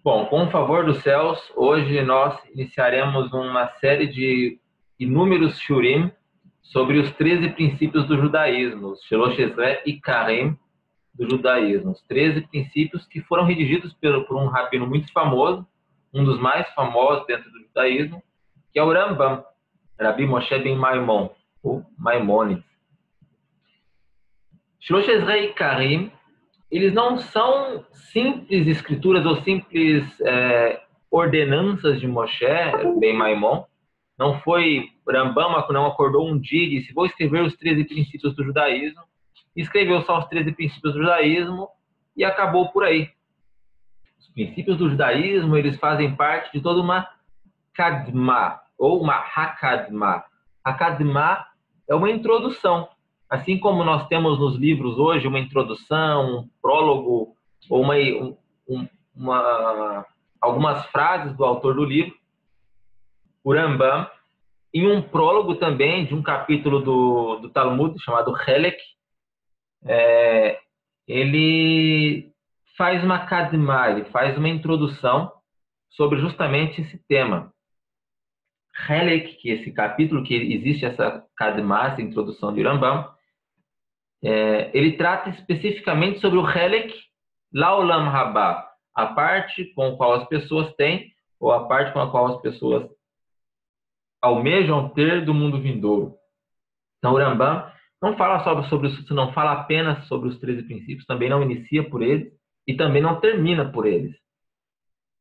Bom, com o favor dos céus, hoje nós iniciaremos uma série de inúmeros shurim sobre os 13 princípios do judaísmo, os Shiloh Ezra e Karim do judaísmo. Os 13 princípios que foram redigidos por um rabino muito famoso, um dos mais famosos dentro do judaísmo, que é o Rambam, Rabi Moshe ben Maimon, ou Maimônides. Shiloh Ezra e Karim, eles não são simples escrituras ou simples ordenanças de Moshe ben Maimon. Não foi Rambam que não acordou um dia e disse: vou escrever os 13 princípios do judaísmo. Escreveu só os 13 princípios do judaísmo e acabou por aí. Os princípios do judaísmo, eles fazem parte de toda uma kadma, ou uma hakadma. Hakadma é uma introdução. Assim como nós temos nos livros hoje uma introdução, um prólogo, ou algumas frases do autor do livro, o Rambam, em um prólogo também de um capítulo do Talmud, chamado Helek, ele faz uma kadma, ele faz uma introdução sobre justamente esse tema. Helek, que é esse capítulo, que existe essa kadma, essa introdução de Rambam, ele trata especificamente sobre o Helek Laolam Rabá, a parte com a qual as pessoas têm, ou a parte com a qual as pessoas almejam ter do mundo vindouro. Então, o Rambam não fala só sobre isso, não fala apenas sobre os 13 princípios, também não inicia por eles e também não termina por eles.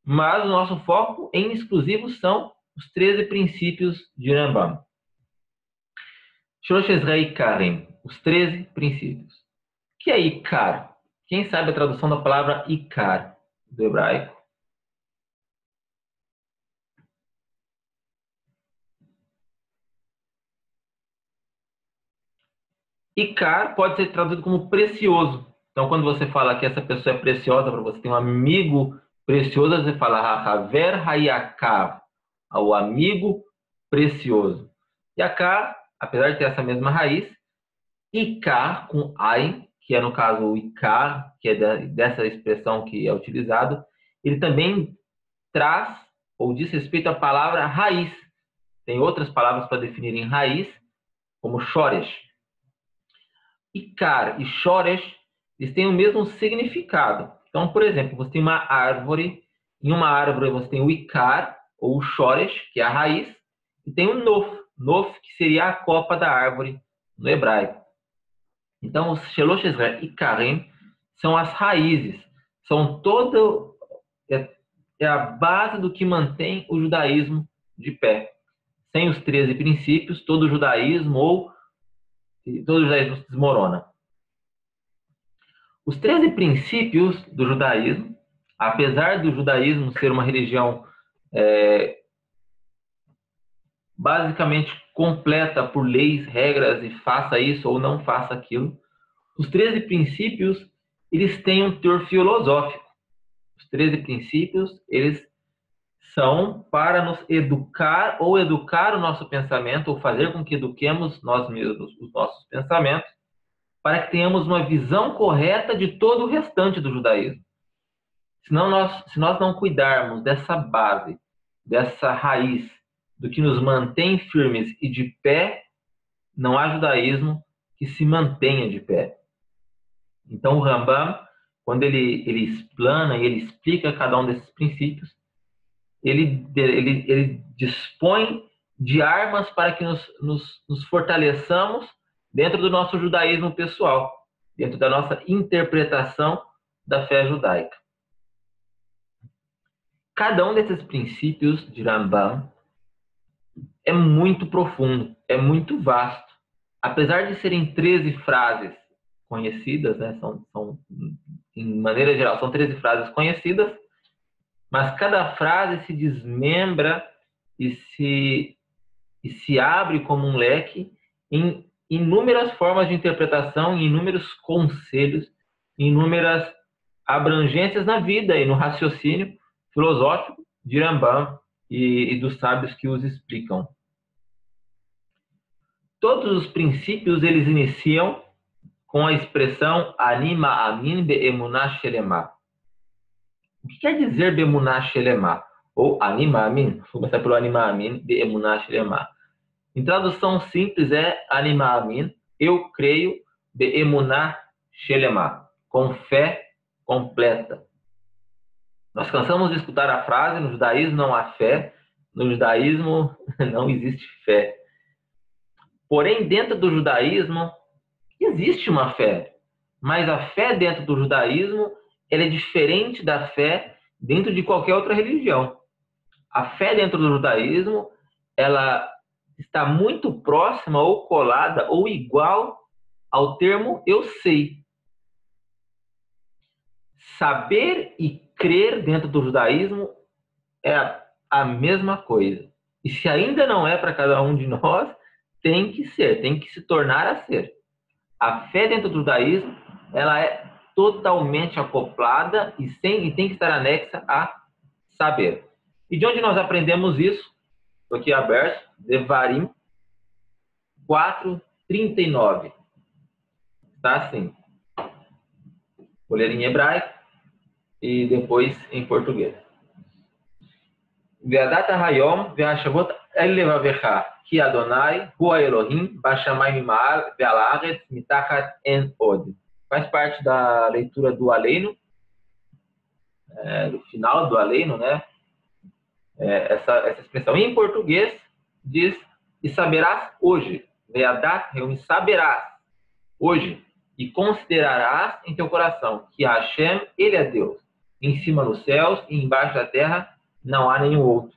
Mas o nosso foco em exclusivo são os 13 princípios de Rambam. Shiloh Ezra e Karim, os 13 princípios. O que é Ikar? Quem sabe a tradução da palavra Ikar do hebraico? Ikar pode ser traduzido como precioso. Então, quando você fala que essa pessoa é preciosa para você, tem um amigo precioso, você fala Haver Hayakar, o amigo precioso. Yakar, apesar de ter essa mesma raiz, Ikar com Ain, que é no caso o Ikar, que é dessa expressão que é utilizado, ele também traz ou diz respeito à palavra raiz. Tem outras palavras para definirem raiz, como Shoresh. Ikar e Shoresh, eles têm o mesmo significado. Então, por exemplo, você tem uma árvore, em uma árvore você tem o Ikar, ou o Shoresh, que é a raiz, e tem o Nof, que seria a copa da árvore no hebraico. Então, os Shiloh Ezra e Karim são as raízes, são é a base do que mantém o judaísmo de pé. Sem os 13 princípios, todo o judaísmo se desmorona. Os 13 princípios do judaísmo, apesar do judaísmo ser uma religião basicamente completa por leis, regras e faça isso ou não faça aquilo, os 13 princípios, eles têm um teor filosófico. Os 13 princípios, eles são para nos educar ou educar o nosso pensamento, ou fazer com que eduquemos nós mesmos os nossos pensamentos, para que tenhamos uma visão correta de todo o restante do judaísmo. Se nós não cuidarmos dessa base, dessa raiz, do que nos mantém firmes e de pé, não há judaísmo que se mantenha de pé. Então o Rambam, quando ele explana e ele explica cada um desses princípios, ele dispõe de armas para que nos fortaleçamos dentro do nosso judaísmo pessoal, dentro da nossa interpretação da fé judaica. Cada um desses princípios de Rambam é muito profundo, é muito vasto. Apesar de serem 13 frases conhecidas, né, em maneira geral, são 13 frases conhecidas, mas cada frase se desmembra e se abre como um leque em inúmeras formas de interpretação, em inúmeros conselhos, em inúmeras abrangências na vida e no raciocínio filosófico de Rambam e dos sábios que os explicam. Todos os princípios eles iniciam com a expressão Ani Ma'amin Be'emunah Shelema. O que quer dizer Bemunah Shelemah? Ou Animamin? Vou começar pelo Animamin de Emunah Shelemah. Em tradução simples é Animamin, eu creio, de Emunah Shelemah, com fé completa. Nós cansamos de escutar a frase: no judaísmo não há fé, no judaísmo não existe fé. Porém, dentro do judaísmo existe uma fé, mas a fé dentro do judaísmo ela é diferente da fé dentro de qualquer outra religião. A fé dentro do judaísmo ela está muito próxima ou colada ou igual ao termo eu sei. Saber e crer dentro do judaísmo é a mesma coisa. E se ainda não é para cada um de nós, tem que ser, tem que se tornar a ser. A fé dentro do judaísmo, ela é totalmente acoplada e tem que estar anexa a saber. E de onde nós aprendemos isso? Estou aqui aberto, Devarim 4:39. Está assim. Vou ler em hebraico e depois em português. Ve'adat hayom ve'ashavot el levavecha ki Adonai hu Elohim bashamayim ma'al ve'al haaretz mitachat en od. Faz parte da leitura do Aleino, do final do Aleino, né? Essa expressão. Em português diz: e saberás hoje. Ve'adat hayom, saberás hoje e considerarás em teu coração que Hashem, ele é Deus. Em cima nos céus e embaixo da terra não há nenhum outro.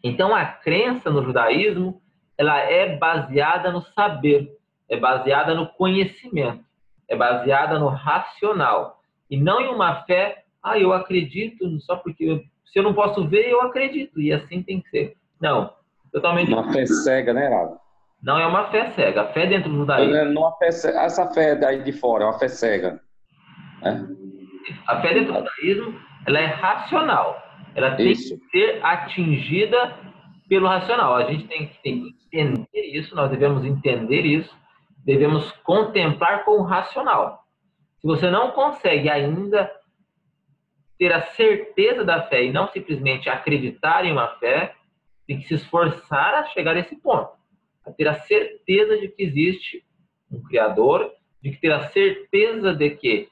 Então, a crença no judaísmo, ela é baseada no saber, é baseada no conhecimento, é baseada no racional. E não em uma fé, eu acredito, só porque se eu não posso ver, eu acredito, e assim tem que ser. Não, totalmente. Uma fé cega, né, Heraldo? Não é uma fé cega. A fé dentro do judaísmo... Essa fé daí de fora é uma fé cega. Né? A fé dentro do judaísmo, ela é racional. Ela tem que ser atingida pelo racional. A gente tem que entender isso, nós devemos entender isso, devemos contemplar com o racional. Se você não consegue ainda ter a certeza da fé e não simplesmente acreditar em uma fé, tem que se esforçar a chegar a esse ponto. A ter a certeza de que existe um Criador, de que ter a certeza de que,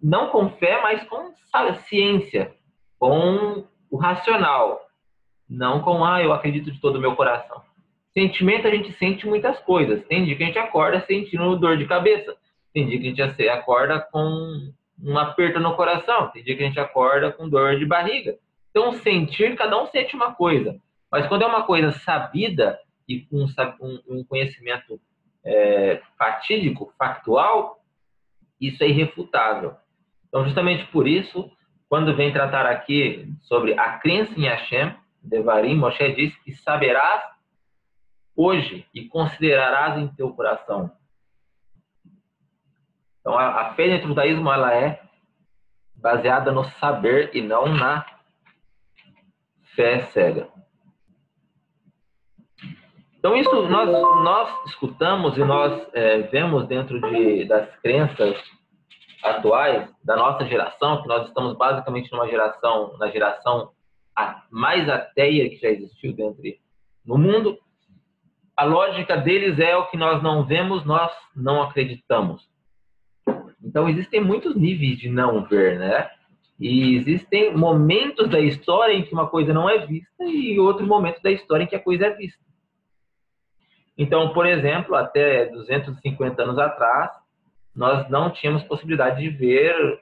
não com fé, mas com ciência, com o racional, não com, eu acredito de todo o meu coração. Sentimento, a gente sente muitas coisas. Tem dia que a gente acorda sentindo dor de cabeça, tem dia que a gente acorda com um aperto no coração, tem dia que a gente acorda com dor de barriga. Então, sentir, cada um sente uma coisa. Mas quando é uma coisa sabida e com um conhecimento fatídico, factual, isso é irrefutável. Então, justamente por isso, quando vem tratar aqui sobre a crença em Hashem, Devarim, Moshe diz que saberás hoje e considerarás em teu coração. Então, a fé dentro do judaísmo, ela é baseada no saber e não na fé cega. Então, isso nós escutamos e nós vemos dentro das crenças atuais da nossa geração, que nós estamos basicamente na geração mais ateia que já existiu no mundo. A lógica deles é o que nós não vemos, nós não acreditamos. Então, existem muitos níveis de não ver, né? E existem momentos da história em que uma coisa não é vista e outro momento da história em que a coisa é vista. Então, por exemplo, até 250 anos atrás, nós não tínhamos possibilidade de ver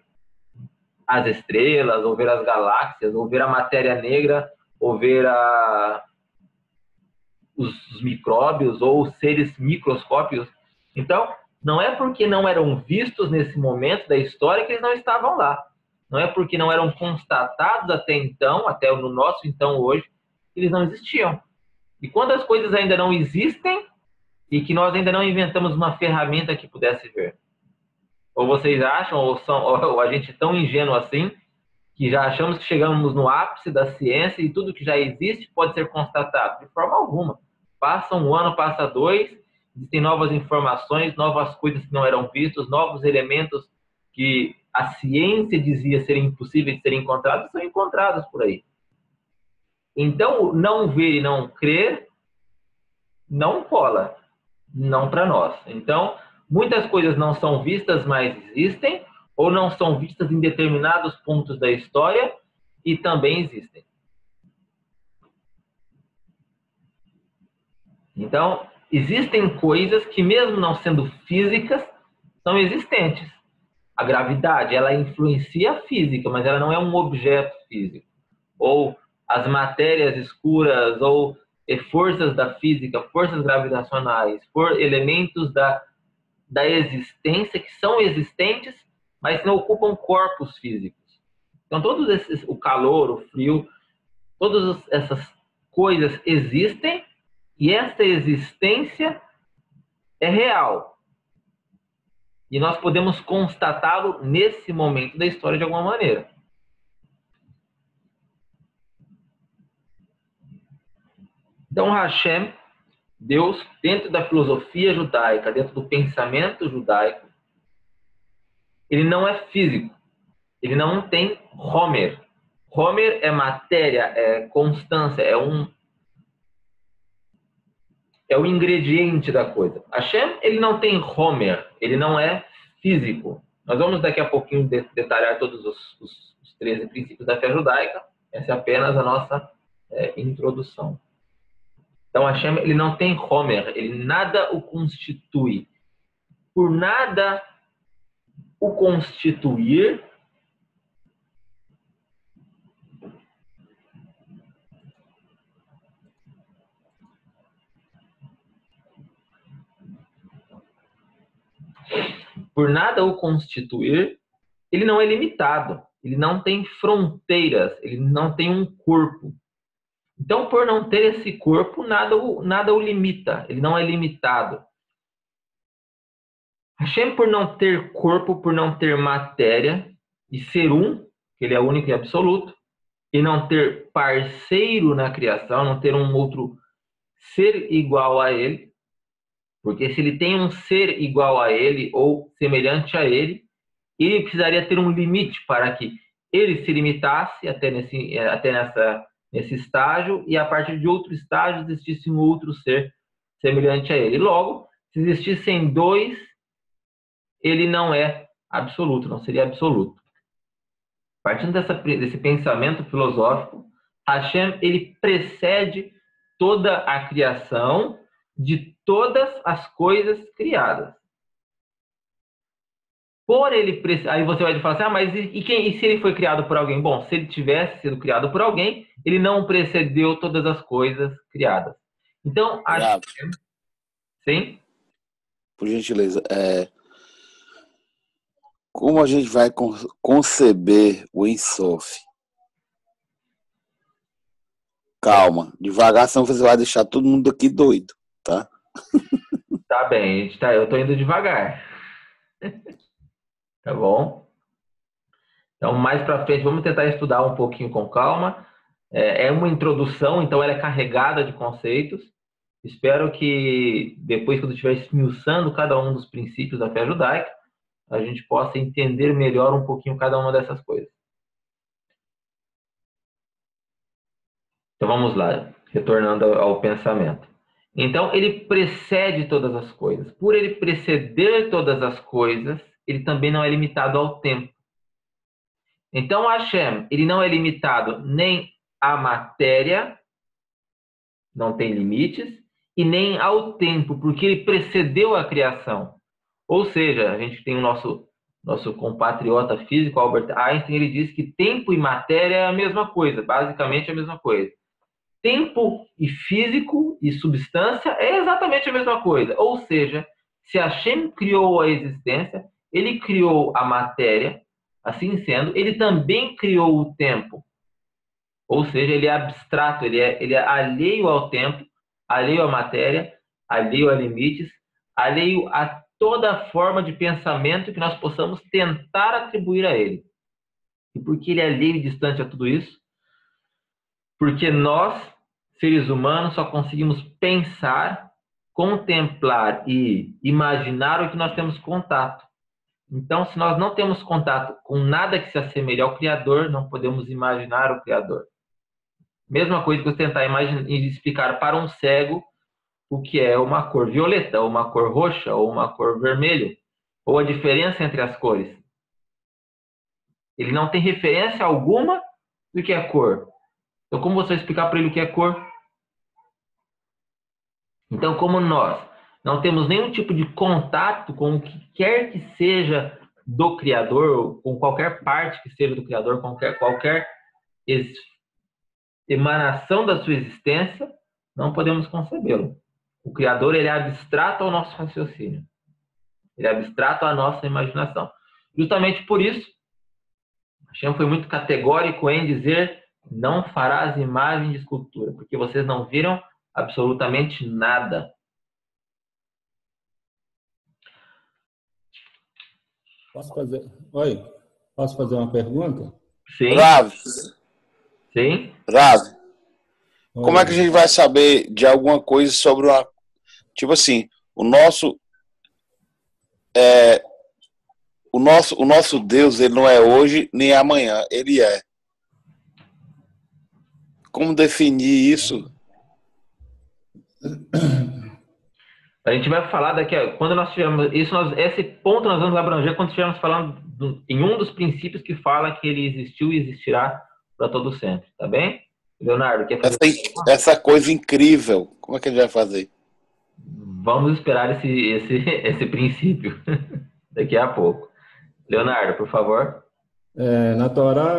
as estrelas, ou ver as galáxias, ou ver a matéria negra, ou ver os micróbios, ou os seres microscópicos. Então, não é porque não eram vistos nesse momento da história que eles não estavam lá. Não é porque não eram constatados até então, até no nosso então hoje, que eles não existiam. E quando as coisas ainda não existem e que nós ainda não inventamos uma ferramenta que pudesse ver. Ou vocês acham, ou a gente é tão ingênuo assim, que já achamos que chegamos no ápice da ciência e tudo que já existe pode ser constatado? De forma alguma. Passa um ano, passa dois, existem novas informações, novas coisas que não eram vistas, novos elementos que a ciência dizia serem impossíveis de serem encontrados, são encontrados por aí. Então, não ver e não crer não cola, não para nós. Então, muitas coisas não são vistas, mas existem, ou não são vistas em determinados pontos da história e também existem. Então, existem coisas que, mesmo não sendo físicas, são existentes. A gravidade, ela influencia a física, mas ela não é um objeto físico. Ou as matérias escuras, ou forças da física, forças gravitacionais, elementos da existência que são existentes, mas não ocupam corpos físicos. Então, todos esses, o calor, o frio, todas essas coisas existem e essa existência é real. E nós podemos constatá-lo nesse momento da história de alguma maneira. Então, Hashem, Deus, dentro da filosofia judaica, dentro do pensamento judaico, ele não é físico. Ele não tem Homer. Homer é matéria, é constância, é um ingrediente da coisa. Hashem, ele não tem Homer, ele não é físico. Nós vamos daqui a pouquinho detalhar todos os 13 princípios da fé judaica. Essa é apenas a nossa introdução. Então, Hashem, ele não tem Homer, ele nada o constitui. Por nada o constituir, ele não é limitado, ele não tem fronteiras, ele não tem um corpo. Então, por não ter esse corpo, nada o limita, ele não é limitado. Hashem, por não ter corpo, por não ter matéria, e ser que ele é único e absoluto, e não ter parceiro na criação, não ter um outro ser igual a ele, porque se ele tem um ser igual a ele ou semelhante a ele, ele precisaria ter um limite para que ele se limitasse até nesse estágio e a partir de outro estágio existisse um outro ser semelhante a ele. Logo, se existissem dois, ele não é absoluto, não seria absoluto. Partindo desse pensamento filosófico, Hashem, ele precede toda a criação de todas as coisas criadas. Aí você vai falar assim, mas e se ele foi criado por alguém? Bom, se ele tivesse sido criado por alguém, ele não precedeu todas as coisas criadas. Então, Hashem... Sim? Por gentileza, como a gente vai conceber o Ein Sof? Calma, devagar, senão você vai deixar todo mundo aqui doido, tá? Tá bem, eu tô indo devagar. Tá bom? Então, mais para frente, vamos tentar estudar um pouquinho com calma. É uma introdução, então ela é carregada de conceitos. Espero que depois, quando eu estiver esmiuçando cada um dos princípios da fé judaica, a gente possa entender melhor um pouquinho cada uma dessas coisas. Então vamos lá, retornando ao pensamento. Então ele precede todas as coisas. Por ele preceder todas as coisas, ele também não é limitado ao tempo. Então Hashem, ele não é limitado nem à matéria, não tem limites, e nem ao tempo, porque ele precedeu a criação. Ou seja, a gente tem o nosso compatriota físico, Albert Einstein, ele diz que tempo e matéria é a mesma coisa, basicamente a mesma coisa. Tempo e físico e substância é exatamente a mesma coisa. Ou seja, se Hashem criou a existência, ele criou a matéria, assim sendo, ele também criou o tempo. Ou seja, ele é abstrato, ele é alheio ao tempo, alheio à matéria, alheio a limites, alheio a toda forma de pensamento que nós possamos tentar atribuir a ele. E por que ele é alheio e distante a tudo isso? Porque nós, seres humanos, só conseguimos pensar, contemplar e imaginar o que nós temos contato. Então, se nós não temos contato com nada que se assemelhe ao Criador, não podemos imaginar o Criador. Mesma coisa que eu tentar explicar para um cego o que é uma cor violeta, ou uma cor roxa, ou uma cor vermelha, ou a diferença entre as cores. Ele não tem referência alguma do que é cor. Então, como você vai explicar para ele o que é cor? Então, como nós não temos nenhum tipo de contato com o que quer que seja do Criador, com qualquer parte que seja do Criador, qualquer emanação da sua existência, não podemos concebê-lo. O Criador, ele é abstrato ao nosso raciocínio. Ele é abstrato à nossa imaginação. Justamente por isso, Hashem foi muito categórico em dizer: não farás imagem de escultura, porque vocês não viram absolutamente nada. Posso fazer uma pergunta? Sim. Rav, Sim. Rav, como é que a Oi. gente vai saber de alguma coisa sobre uma... Tipo assim, o nosso Deus, ele não é hoje nem amanhã, ele é. Como definir isso? A gente vai falar daqui a... Quando nós tivermos... esse ponto nós vamos abranger quando estivermos falando em um dos princípios que fala que ele existiu e existirá para todo sempre. Tá bem? Leonardo, quer fazer... Essa coisa incrível, como é que a gente vai fazer? Vamos esperar esse princípio daqui a pouco. Leonardo, por favor. Na Torá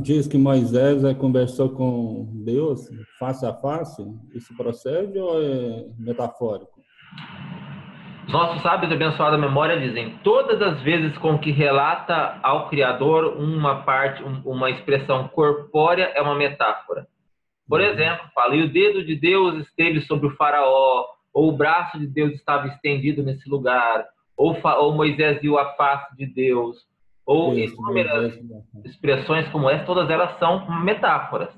diz que Moisés conversou com Deus face a face. Isso procede ou é metafórico? Os nossos sábios de abençoada memória dizem: todas as vezes com que relata ao Criador uma expressão corpórea é uma metáfora. Por exemplo, fala: e o dedo de Deus esteve sobre o faraó, ou o braço de Deus estava estendido nesse lugar, ou Moisés viu a face de Deus, ou inúmeras expressões como essa, todas elas são metáforas.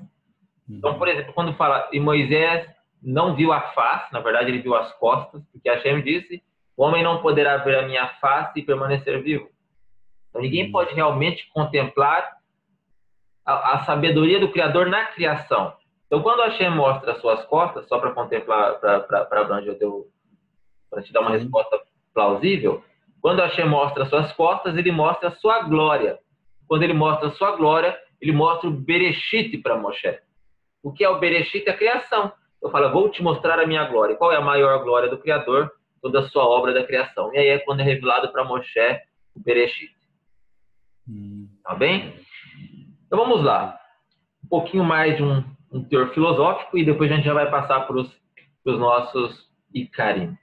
Então, por exemplo, quando fala e Moisés não viu a face, na verdade ele viu as costas, porque Hashem disse: o homem não poderá ver a minha face e permanecer vivo. Então, ninguém pode realmente contemplar a sabedoria do Criador na criação. Então, quando Hashem mostra as suas costas, só para contemplar, para abranger para te dar uma resposta plausível, quando Hashem mostra as suas costas, ele mostra a sua glória. Quando ele mostra a sua glória, ele mostra o Bereshit para Moshe. O que é o Bereshit? A criação. Eu falo: vou te mostrar a minha glória. Qual é a maior glória do Criador? Toda a sua obra da criação. E aí é quando é revelado para Moshe o Bereshit. Tá bem? Então vamos lá. Um pouquinho mais de um teor filosófico e depois a gente já vai passar para os nossos Ikarim.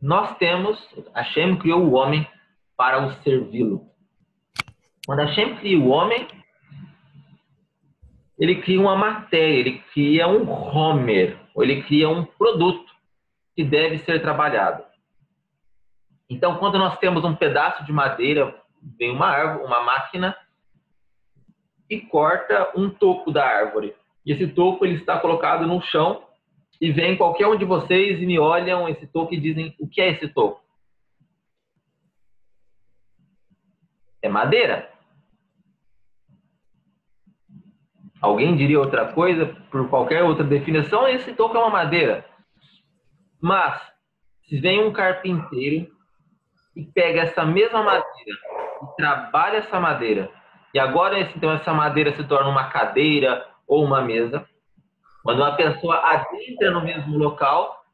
Nós temos... Hashem criou o homem para o servi-lo. Quando Hashem cria o homem, ele cria uma matéria, ele cria um homer, ou ele cria um produto que deve ser trabalhado. Então, quando nós temos um pedaço de madeira, vem uma árvore, uma máquina, e corta um toco da árvore. E esse toco ele está colocado no chão, e vem qualquer um de vocês e me olham esse toco e dizem: o que é esse toco? É madeira. Alguém diria outra coisa, por qualquer outra definição, esse toco é uma madeira. Mas, se vem um carpinteiro e pega essa mesma madeira e trabalha essa madeira, e agora então essa madeira se torna uma cadeira ou uma mesa, quando uma pessoa adentra no mesmo local,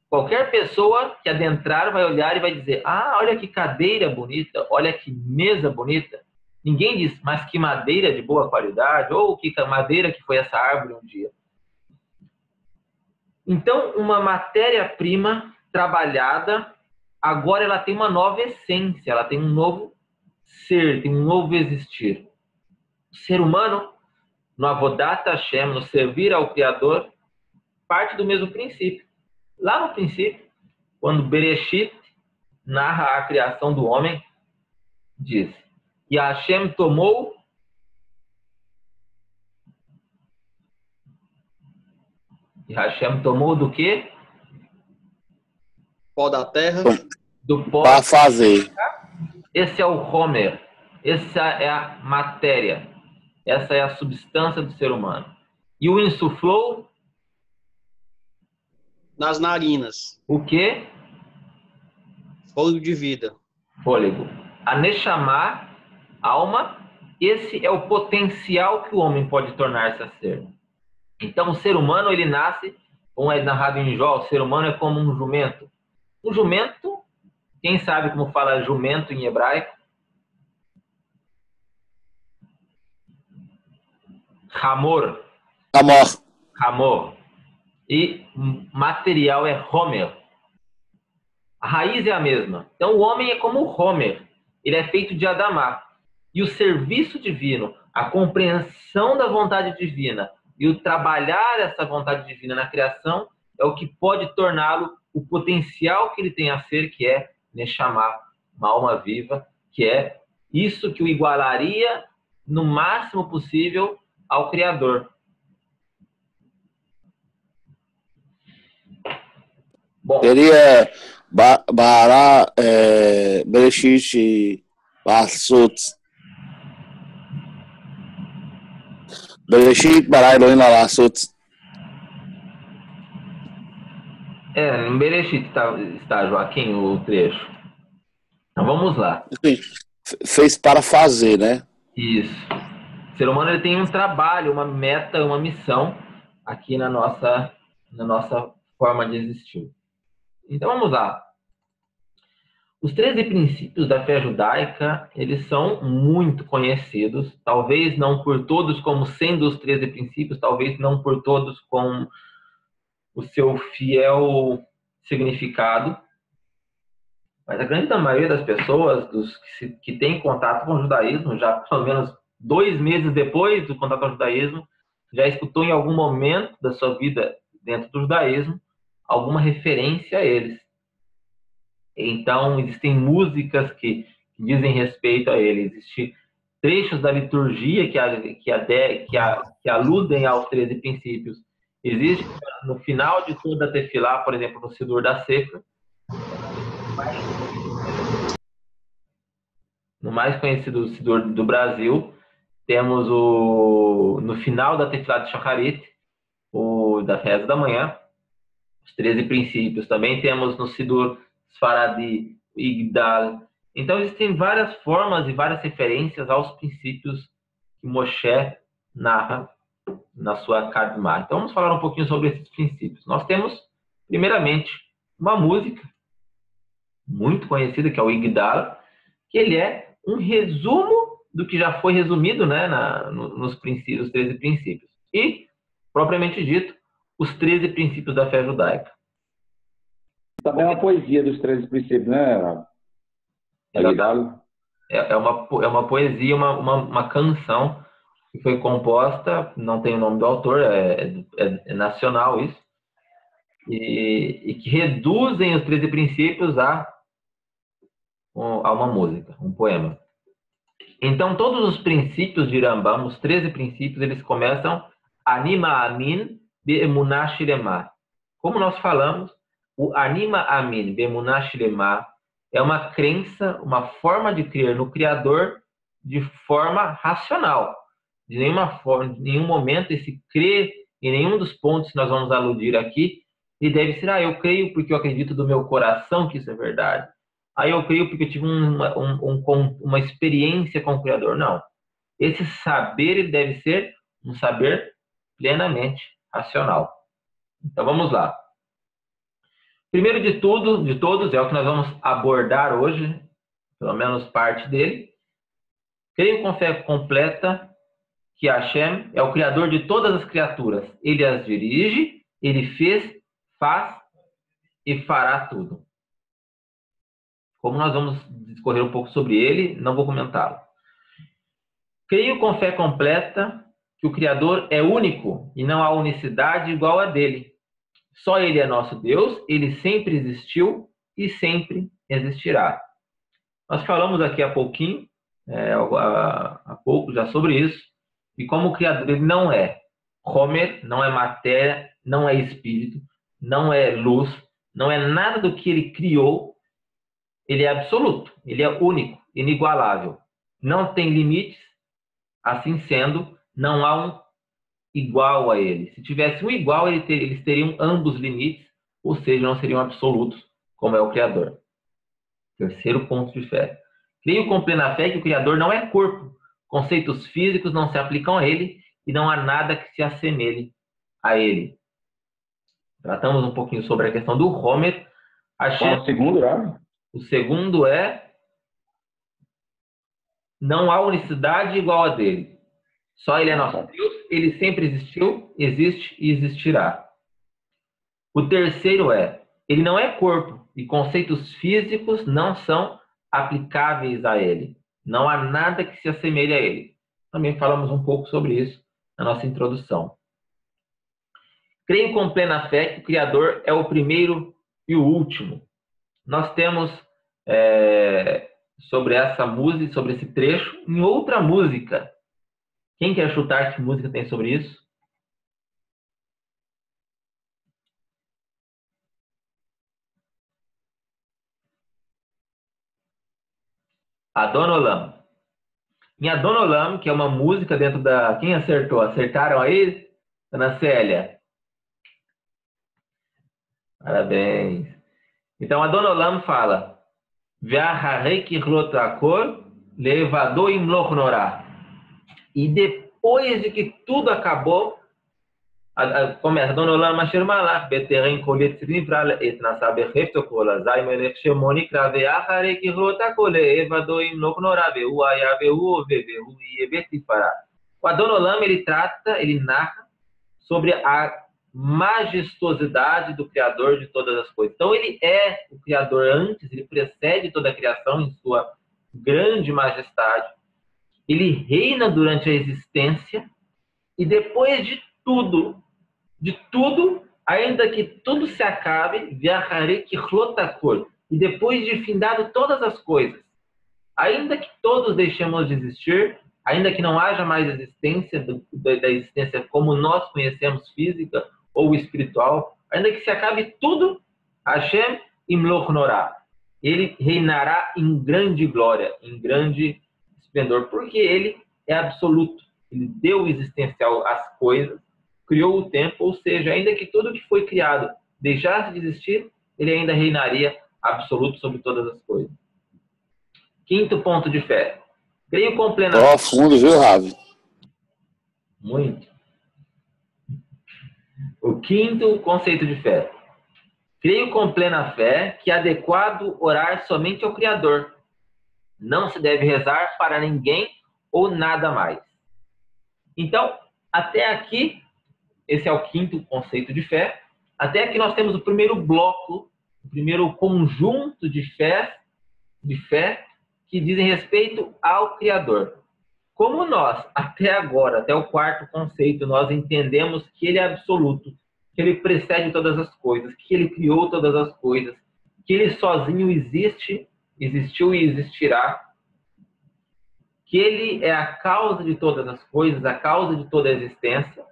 qualquer pessoa que adentrar vai olhar e vai dizer: ah, olha que cadeira bonita, olha que mesa bonita. Ninguém diz: mas que madeira de boa qualidade, ou que madeira que foi essa árvore um dia. Então, uma matéria-prima trabalhada, agora ela tem uma nova essência, ela tem um novo ser, tem um novo existir. O ser humano, no Avodat Hashem, no servir ao Criador, parte do mesmo princípio. Lá no princípio, quando Bereshit narra a criação do homem, diz: e Hashem tomou do quê? Pó da terra. Do pó. Para fazer. Esse é o Homer. Essa é a matéria. Essa é a substância do ser humano. E o insuflou? Nas narinas. O quê? Fôlego de vida. Fôlego. A Neshama, alma, esse é o potencial que o homem pode tornar-se a ser. Então, o ser humano, ele nasce, como é narrado em Jó, o ser humano é como um jumento. Um jumento, quem sabe como fala jumento em hebraico? Hamor. Amor. Hamor. E material é Homer. A raiz é a mesma. Então, o homem é como o Homer. Ele é feito de Adamá. E o serviço divino, a compreensão da vontade divina e o trabalhar essa vontade divina na criação é o que pode torná-lo o potencial que ele tem a ser, que é Neshama, uma alma viva, que é isso que o igualaria no máximo possível ao Criador. Bom, Seria Bará, Bereshit, Barsut. Bereshit, Bará, Elohim, Lassut. em Bereshit está, Joaquim, o trecho. Então vamos lá. Fez para fazer, né? Isso. O ser humano ele tem um trabalho, uma meta, uma missão aqui na nossa forma de existir. Então vamos lá. Os 13 princípios da fé judaica, eles são muito conhecidos, talvez não por todos como sendo os 13 princípios, talvez não por todos com o seu fiel significado, mas a grande maioria das pessoas que tem contato com o judaísmo, já pelo menos 2 meses depois do contato com o judaísmo, já escutou em algum momento da sua vida dentro do judaísmo alguma referência a eles. Então, existem músicas que dizem respeito a ele, existem trechos da liturgia que aludem aos 13 princípios. Existe, no final de toda a tefilá, por exemplo, no Siddur da Sefer, no mais conhecido Siddur do Brasil, temos no final da tefilá de Shacharit, da reza da manhã, os 13 princípios. Também temos no Siddur Sfaradi, Igdal. Então, existem várias formas e várias referências aos princípios que Moshe narra na sua Kadmá. Então, vamos falar um pouquinho sobre esses princípios. Nós temos, primeiramente, uma música muito conhecida, que é o Igdal, que ele é um resumo do que já foi resumido, né, nos 13 princípios. E, propriamente dito, os 13 princípios da fé judaica. Também é uma poesia dos 13 princípios, né, Rav? É uma poesia, uma canção que foi composta, não tem o nome do autor, é nacional isso, e que reduzem os 13 princípios a uma música, um poema. Então, todos os princípios de Rambam, os 13 princípios, eles começam Anima Amin Be'emunah Shilema. Como nós falamos, o Anima Amin Be'emunah Shilema é uma crença, uma forma de crer no Criador de forma racional. De nenhuma forma, em nenhum momento esse crer em nenhum dos pontos que nós vamos aludir aqui, ele deve ser, eu creio porque eu acredito do meu coração que isso é verdade. Eu creio porque eu tive uma experiência com o Criador. Não. Esse saber ele deve ser um saber plenamente racional. Então vamos lá. Primeiro de todos, é o que nós vamos abordar hoje, pelo menos parte dele. Creio com fé completa que Hashem é o Criador de todas as criaturas. Ele as dirige, ele fez, faz e fará tudo. Como nós vamos discorrer um pouco sobre ele, não vou comentá-lo. Creio com fé completa que o Criador é único e não há unicidade igual a dele. Só ele é nosso Deus, ele sempre existiu e sempre existirá. Nós falamos aqui há pouquinho, há pouco já sobre isso, e como o Criador ele não é Homer, não é matéria, não é espírito, não é luz, não é nada do que ele criou, ele é absoluto, ele é único, inigualável. Não tem limites, assim sendo, não há um igual a ele. Se tivesse um igual, eles teriam ambos limites, ou seja, não seriam absolutos, como é o Criador. Terceiro ponto de fé. Creio com plena fé que o Criador não é corpo. Conceitos físicos não se aplicam a ele e não há nada que se assemelhe a ele. Tratamos um pouquinho sobre a questão do Homer. Qual é o segundo, Rav? O segundo é: não há unicidade igual a dele. Só ele é nosso Deus, ele sempre existiu, existe e existirá. O terceiro é: ele não é corpo e conceitos físicos não são aplicáveis a ele. Não há nada que se assemelhe a ele. Também falamos um pouco sobre isso na nossa introdução. Creio com plena fé que o Criador é o primeiro e o último. Nós temos sobre essa música, sobre esse trecho, em outra música. Quem quer chutar que música tem sobre isso? Adonolam. Em Adonolam, que é uma música dentro da... Quem acertou? Acertaram aí, Ana Célia? Parabéns. Então, Adonolam fala: levador imlochnorá. E depois de que tudo acabou, começa Adonolam Asher Malach Beterem Kolet Srivral et Nasabe Heftokola Zaimelech Shemoni Kraveachare Kirlotakole Levador imlochnorá Veu Aya Veu Veu Yebetifara. O Adonolam, ele narra sobre a majestosidade do Criador de todas as coisas. Então, ele é o Criador antes, ele precede toda a criação em sua grande majestade. Ele reina durante a existência e depois de tudo, ainda que tudo se acabe, e depois de findado todas as coisas, ainda que todos deixemos de existir, ainda que não haja mais existência da existência como nós conhecemos, física ou espiritual, ainda que se acabe tudo, Hashem imlochnorá. Ele reinará em grande glória, em grande esplendor, porque ele é absoluto. Ele deu existencial às coisas, criou o tempo, ou seja, ainda que tudo que foi criado deixasse de existir, ele ainda reinaria absoluto sobre todas as coisas. Quinto ponto de fé. Creio com plena fé. Profundo, viu, Ravi? Muito. O quinto conceito de fé. Creio com plena fé que é adequado orar somente ao Criador. Não se deve rezar para ninguém ou nada mais. Então, até aqui, esse é o quinto conceito de fé. Até aqui nós temos o primeiro bloco, o primeiro conjunto de fé que dizem respeito ao Criador. Como nós, até agora, até o quarto conceito, nós entendemos que ele é absoluto, que ele precede todas as coisas, que ele criou todas as coisas, que ele sozinho existiu e existirá, que ele é a causa de todas as coisas, a causa de toda a existência.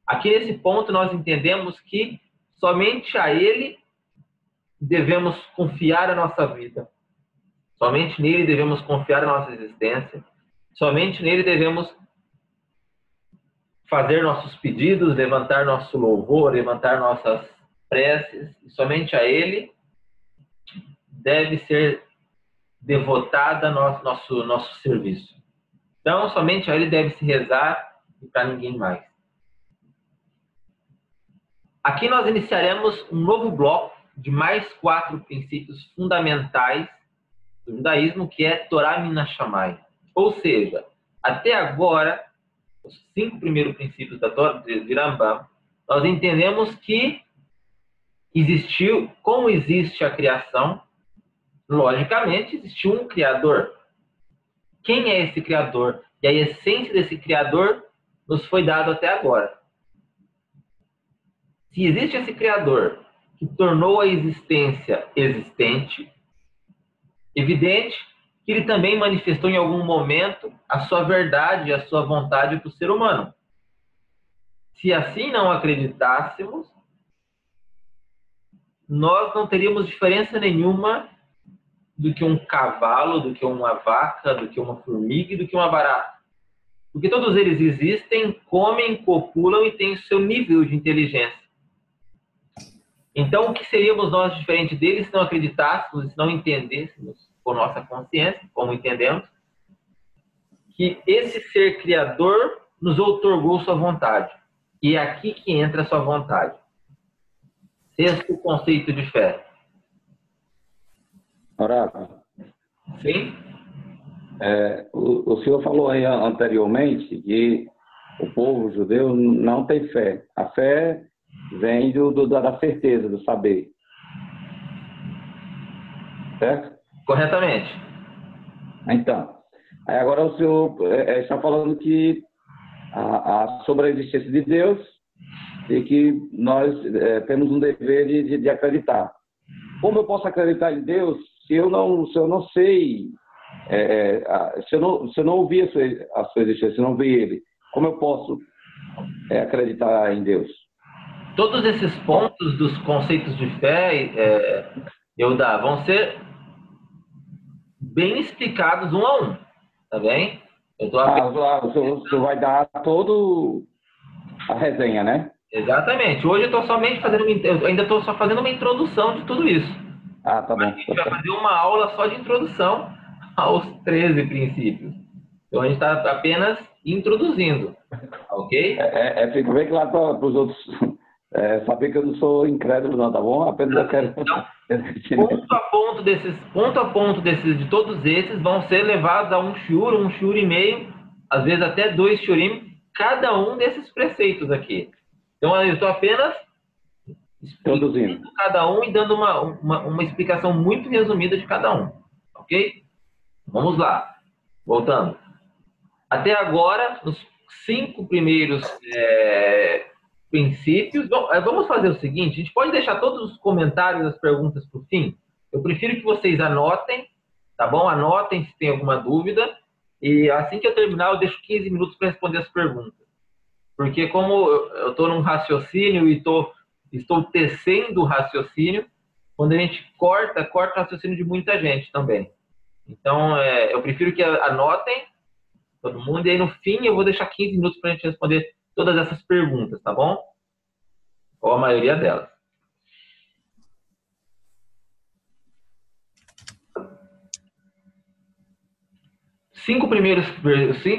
Aqui nesse ponto nós entendemos que somente a ele devemos confiar a nossa vida. Somente nele devemos confiar a nossa existência. Somente nele devemos fazer nossos pedidos, levantar nosso louvor, levantar nossas preces. E somente a ele deve ser devotada nosso serviço. Então, somente a ele deve se rezar e para ninguém mais. Aqui nós iniciaremos um novo bloco de mais 4 princípios fundamentais do judaísmo, que é Torá Min Hashamayim. Ou seja, até agora, os 5 primeiros princípios da Torá de Rambam, nós entendemos que existiu, como existe a criação, logicamente existiu um Criador. Quem é esse Criador? E a essência desse Criador nos foi dado até agora. Se existe esse Criador que tornou a existência existente, evidente que ele também manifestou em algum momento a sua verdade e a sua vontade para o ser humano. Se assim não acreditássemos, nós não teríamos diferença nenhuma do que um cavalo, do que uma vaca, do que uma formiga e do que uma barata. Porque todos eles existem, comem, copulam e têm seu nível de inteligência. Então, o que seríamos nós diferente deles se não acreditássemos, se não entendêssemos com nossa consciência, como entendemos, que esse ser criador nos outorgou sua vontade. E é aqui que entra a sua vontade. Sexto conceito de fé. Horácio, Sim? o senhor falou aí anteriormente que o povo judeu não tem fé. A fé vem da certeza, do saber. Certo? Corretamente. Então, aí agora o senhor está falando que sobre a existência de Deus e que nós temos um dever de acreditar. Como eu posso acreditar em Deus se eu não sei, se eu não ouvi a sua existência, se eu não vi Ele? Como eu posso acreditar em Deus? Todos esses pontos dos conceitos de fé, vão ser bem explicados um a um, tá bem? O senhor vai dar toda a resenha, né? Exatamente. Hoje eu estou somente eu ainda estou só fazendo uma introdução de tudo isso. Ah, tá bom. A gente vai fazer uma aula só de introdução aos 13 princípios. Então a gente está apenas introduzindo, ok? Fica bem claro para os outros saber que eu não sou incrédulo, não, tá bom? Apenas eu quero. Então, ponto a ponto de todos esses vão ser levados a um shiur e meio, às vezes até 2 shurim, cada um desses preceitos aqui. Então eu estou apenas introduzindo cada um e dando uma explicação muito resumida de cada um, ok? Vamos lá, voltando. Até agora, os 5 primeiros princípios. Bom, vamos fazer o seguinte: a gente pode deixar todos os comentários, as perguntas para o fim. Eu prefiro que vocês anotem, tá bom? Anotem se tem alguma dúvida. E assim que eu terminar, eu deixo 15 minutos para responder as perguntas. Porque como eu estou num raciocínio e estou tecendo o raciocínio, quando a gente corta o raciocínio de muita gente também. Então, eu prefiro que anotem todo mundo, e aí no fim eu vou deixar 15 minutos para a gente responder todas essas perguntas, tá bom? Ou a maioria delas. Os 5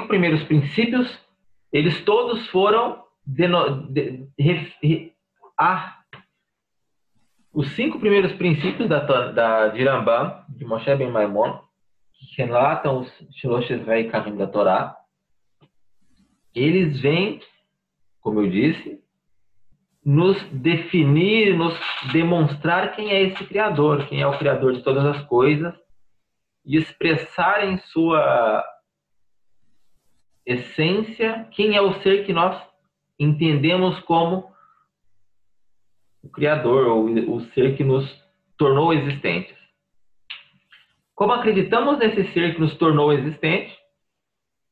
primeiros princípios, eles todos foram os 5 primeiros princípios de Rambam, de Moshe Ben Maimon, que relatam os Shiloh Shevei Kavim da Torá, eles vêm, como eu disse, nos definir, nos demonstrar quem é esse Criador, quem é o Criador de todas as coisas, e expressar em sua essência quem é o ser que nós entendemos como o Criador, ou o ser que nos tornou existentes. Como acreditamos nesse ser que nos tornou existente,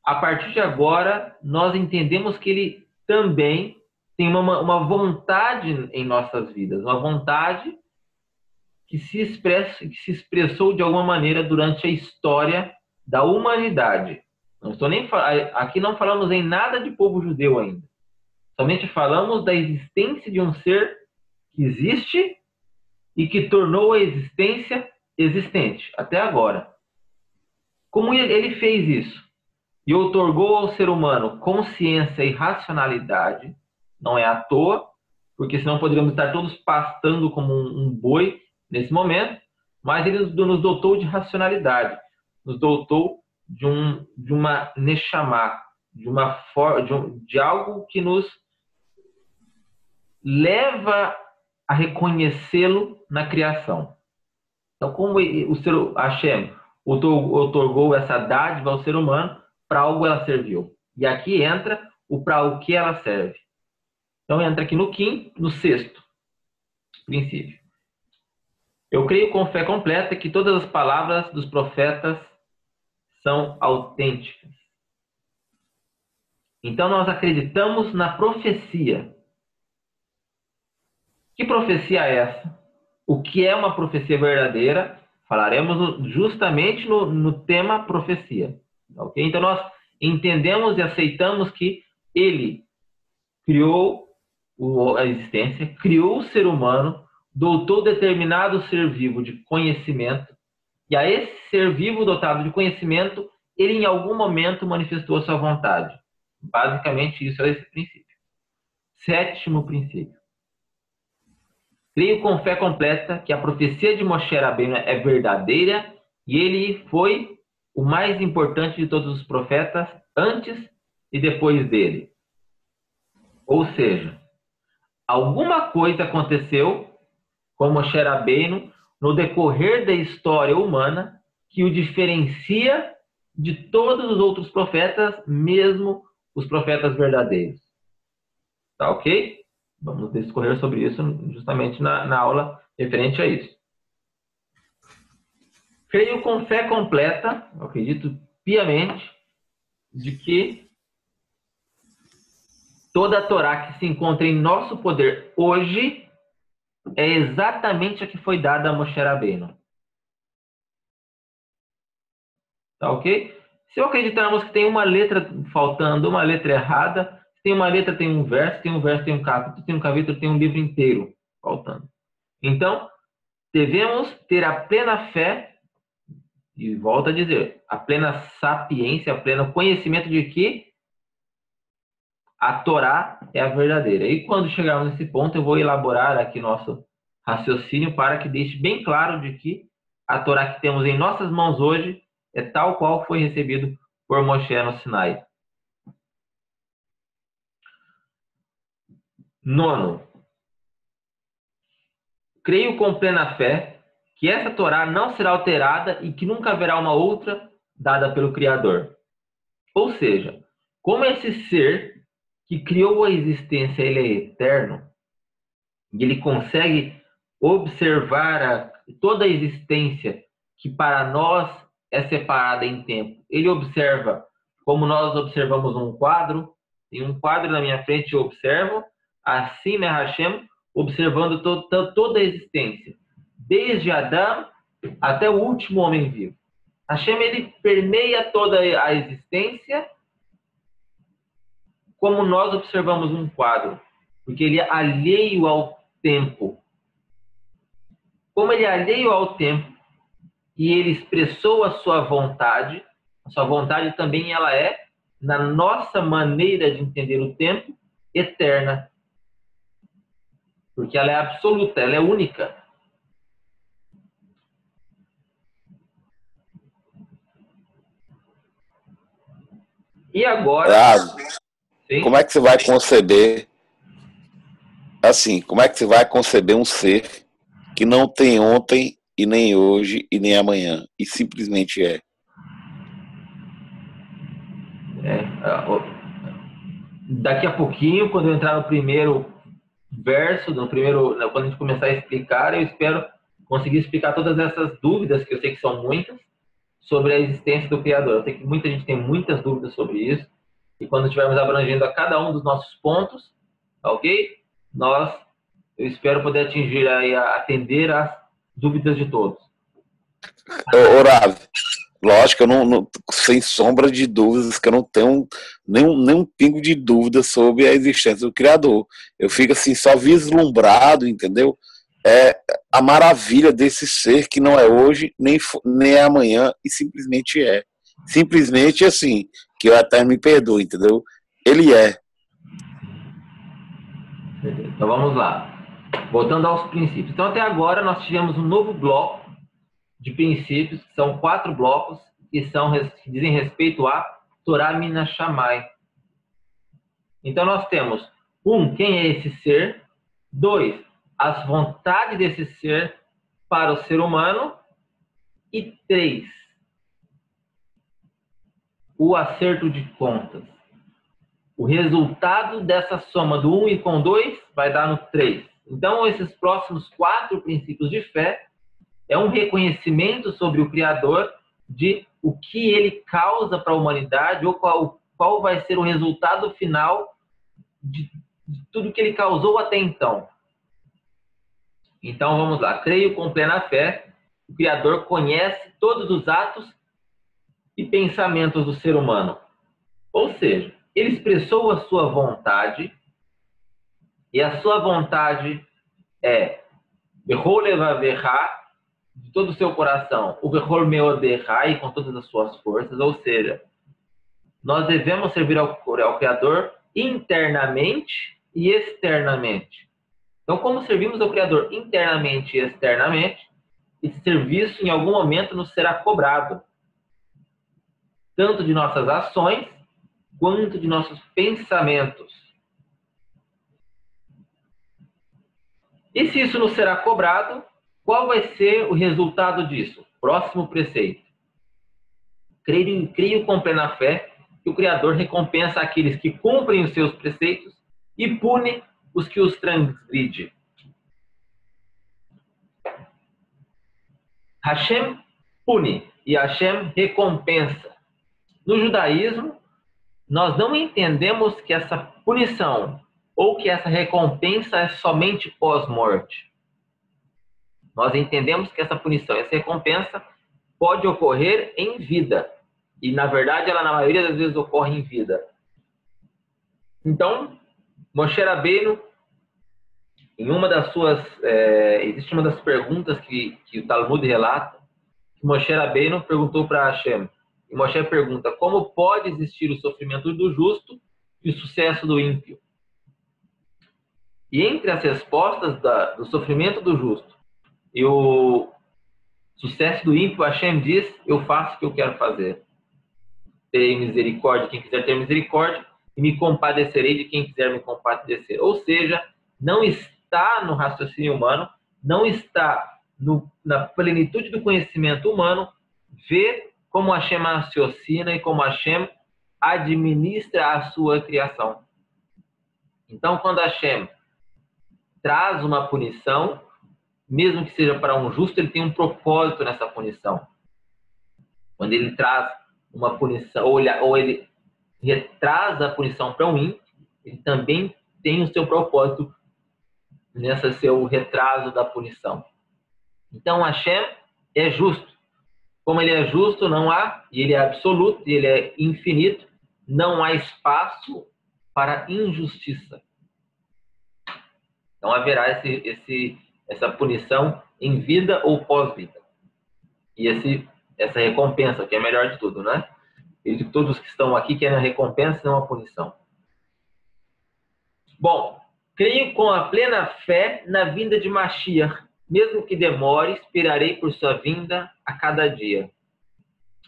a partir de agora nós entendemos que ele também tem uma vontade em nossas vidas, uma vontade que se expressou de alguma maneira durante a história da humanidade. Aqui não falamos em nada de povo judeu ainda. Somente falamos da existência de um ser que existe e que tornou a existência existente, até agora. Como ele fez isso? E outorgou ao ser humano consciência e racionalidade, não é à toa, porque senão poderíamos estar todos pastando como um boi nesse momento, mas ele nos dotou de racionalidade, nos dotou de uma neshama, de algo que nos leva a reconhecê-lo na criação. Então, como o ser Hashem outorgou essa dádiva ao ser humano, para algo ela serviu. E aqui entra para o que ela serve. Então, entra aqui no sexto princípio. Eu creio com fé completa que todas as palavras dos profetas são autênticas. Então, nós acreditamos na profecia. Que profecia é essa? O que é uma profecia verdadeira? Falaremos justamente no tema profecia. Ok? Então, nós entendemos e aceitamos que ele criou a existência, criou o ser humano, dotou determinado ser vivo de conhecimento, e a esse ser vivo dotado de conhecimento, ele em algum momento manifestou a sua vontade. Basicamente, isso é esse princípio. 7º princípio. Creio com fé completa que a profecia de Moshe Rabbeinu é verdadeira e ele foi o mais importante de todos os profetas antes e depois dele. Ou seja, alguma coisa aconteceu com Moshe Rabbeinu no decorrer da história humana que o diferencia de todos os outros profetas, mesmo os profetas verdadeiros. Tá ok? Vamos discorrer sobre isso justamente na aula referente a isso. Creio com fé completa, acredito piamente, de que toda a Torá que se encontra em nosso poder hoje é exatamente a que foi dada a Moshe Rabbeinu. Tá ok? Se acreditarmos que tem uma letra faltando, uma letra errada, se tem uma letra, tem um verso, tem um verso, tem um capítulo, tem um capítulo, tem um livro inteiro faltando. Então, devemos ter a plena fé, e volto a dizer, a plena sapiência, a pleno conhecimento de que a Torá é a verdadeira. E quando chegarmos nesse ponto, eu vou elaborar aqui nosso raciocínio para que deixe bem claro de que a Torá que temos em nossas mãos hoje é tal qual foi recebido por Moshe no Sinai. 9. Creio com plena fé que essa Torá não será alterada e que nunca haverá uma outra dada pelo Criador. Ou seja, como esse ser que criou a existência, ele é eterno, e ele consegue observar toda a existência que para nós é separada em tempo. Ele observa como nós observamos um quadro, tem um quadro na minha frente, eu observo, assim, né, Hashem, observando toda a existência, desde Adão até o último homem vivo. Hashem, ele permeia toda a existência como nós observamos um quadro, porque ele é alheio ao tempo. Como ele é alheio ao tempo e ele expressou a sua vontade também ela é, na nossa maneira de entender o tempo, eterna. Porque ela é absoluta, ela é única. E agora... Como é que você vai conceber, assim, como é que você vai conceber um ser que não tem ontem e nem hoje e nem amanhã, e simplesmente é? Daqui a pouquinho, quando eu entrar no primeiro verso, quando a gente começar a explicar, eu espero conseguir explicar todas essas dúvidas, que eu sei que são muitas, sobre a existência do Criador. Eu sei que muita gente tem muitas dúvidas sobre isso, e quando estivermos abrangendo a cada um dos nossos pontos, ok? Eu espero poder atingir aí, atender às dúvidas de todos. Rav, lógico, eu não, sem sombra de dúvidas, que eu não tenho nenhum pingo de dúvida sobre a existência do Criador. Eu fico assim, só vislumbrado, entendeu? É a maravilha desse ser que não é hoje, nem é amanhã, e simplesmente é. Simplesmente assim, que o Eterno me perdoe, entendeu? Ele é. Então vamos lá. Voltando aos princípios. Então até agora nós tivemos um novo bloco de princípios, que são 4 blocos, que dizem respeito a Torá Mina Shammai. Então nós temos 1, quem é esse ser? 2, as vontades desse ser para o ser humano. E 3, o acerto de contas. O resultado dessa soma do 1 e com 2 vai dar no 3. Então, esses próximos 4 princípios de fé é um reconhecimento sobre o Criador de o que ele causa para a humanidade ou qual vai ser o resultado final de tudo que ele causou até então. Então, vamos lá. Creio com plena fé o Criador conhece todos os atos e pensamentos do ser humano. Ou seja, ele expressou a sua vontade, e a sua vontade é Behol levaverá, de todo o seu coração, o Behol meoderá, e com todas as suas forças. Ou seja, nós devemos servir ao Criador internamente e externamente. Então, como servimos ao Criador internamente e externamente, esse serviço em algum momento nos será cobrado, tanto de nossas ações quanto de nossos pensamentos. E se isso nos será cobrado, qual vai ser o resultado disso? Próximo preceito. Creio com plena fé que o Criador recompensa aqueles que cumprem os seus preceitos e pune os que os transgridem. Hashem pune e Hashem recompensa. No judaísmo, nós não entendemos que essa punição ou que essa recompensa é somente pós-morte. Nós entendemos que essa punição, essa recompensa pode ocorrer em vida. E, na verdade, ela na maioria das vezes ocorre em vida. Então, Moshe Rabbeinu, em uma das suas... existe uma das perguntas que o Talmud relata, que Moshe Rabbeinu perguntou para Hashem. E Moshe pergunta, como pode existir o sofrimento do justo e o sucesso do ímpio? E entre as respostas do sofrimento do justo e o sucesso do ímpio, Hashem diz, eu faço o que eu quero fazer. Terei misericórdia de quem quiser ter misericórdia e me compadecerei de quem quiser me compadecer. Ou seja, não está no raciocínio humano, não está na plenitude do conhecimento humano ver como Hashem raciocina e como Hashem administra a sua criação. Então, quando Hashem traz uma punição, mesmo que seja para um justo, ele tem um propósito nessa punição. Quando ele traz uma punição, ou ele retraz a punição para um ímpio, ele também tem o seu propósito nesse seu retraso da punição. Então, Hashem é justo. Como ele é justo, não há, e ele é absoluto, e ele é infinito, não há espaço para injustiça. Então haverá essa punição em vida ou pós-vida. E essa recompensa, que é a melhor de tudo, né? E todos que estão aqui querem a recompensa e não a punição. Bom, creio com a plena fé na vinda de Mashiach. Mesmo que demore, esperarei por sua vinda a cada dia.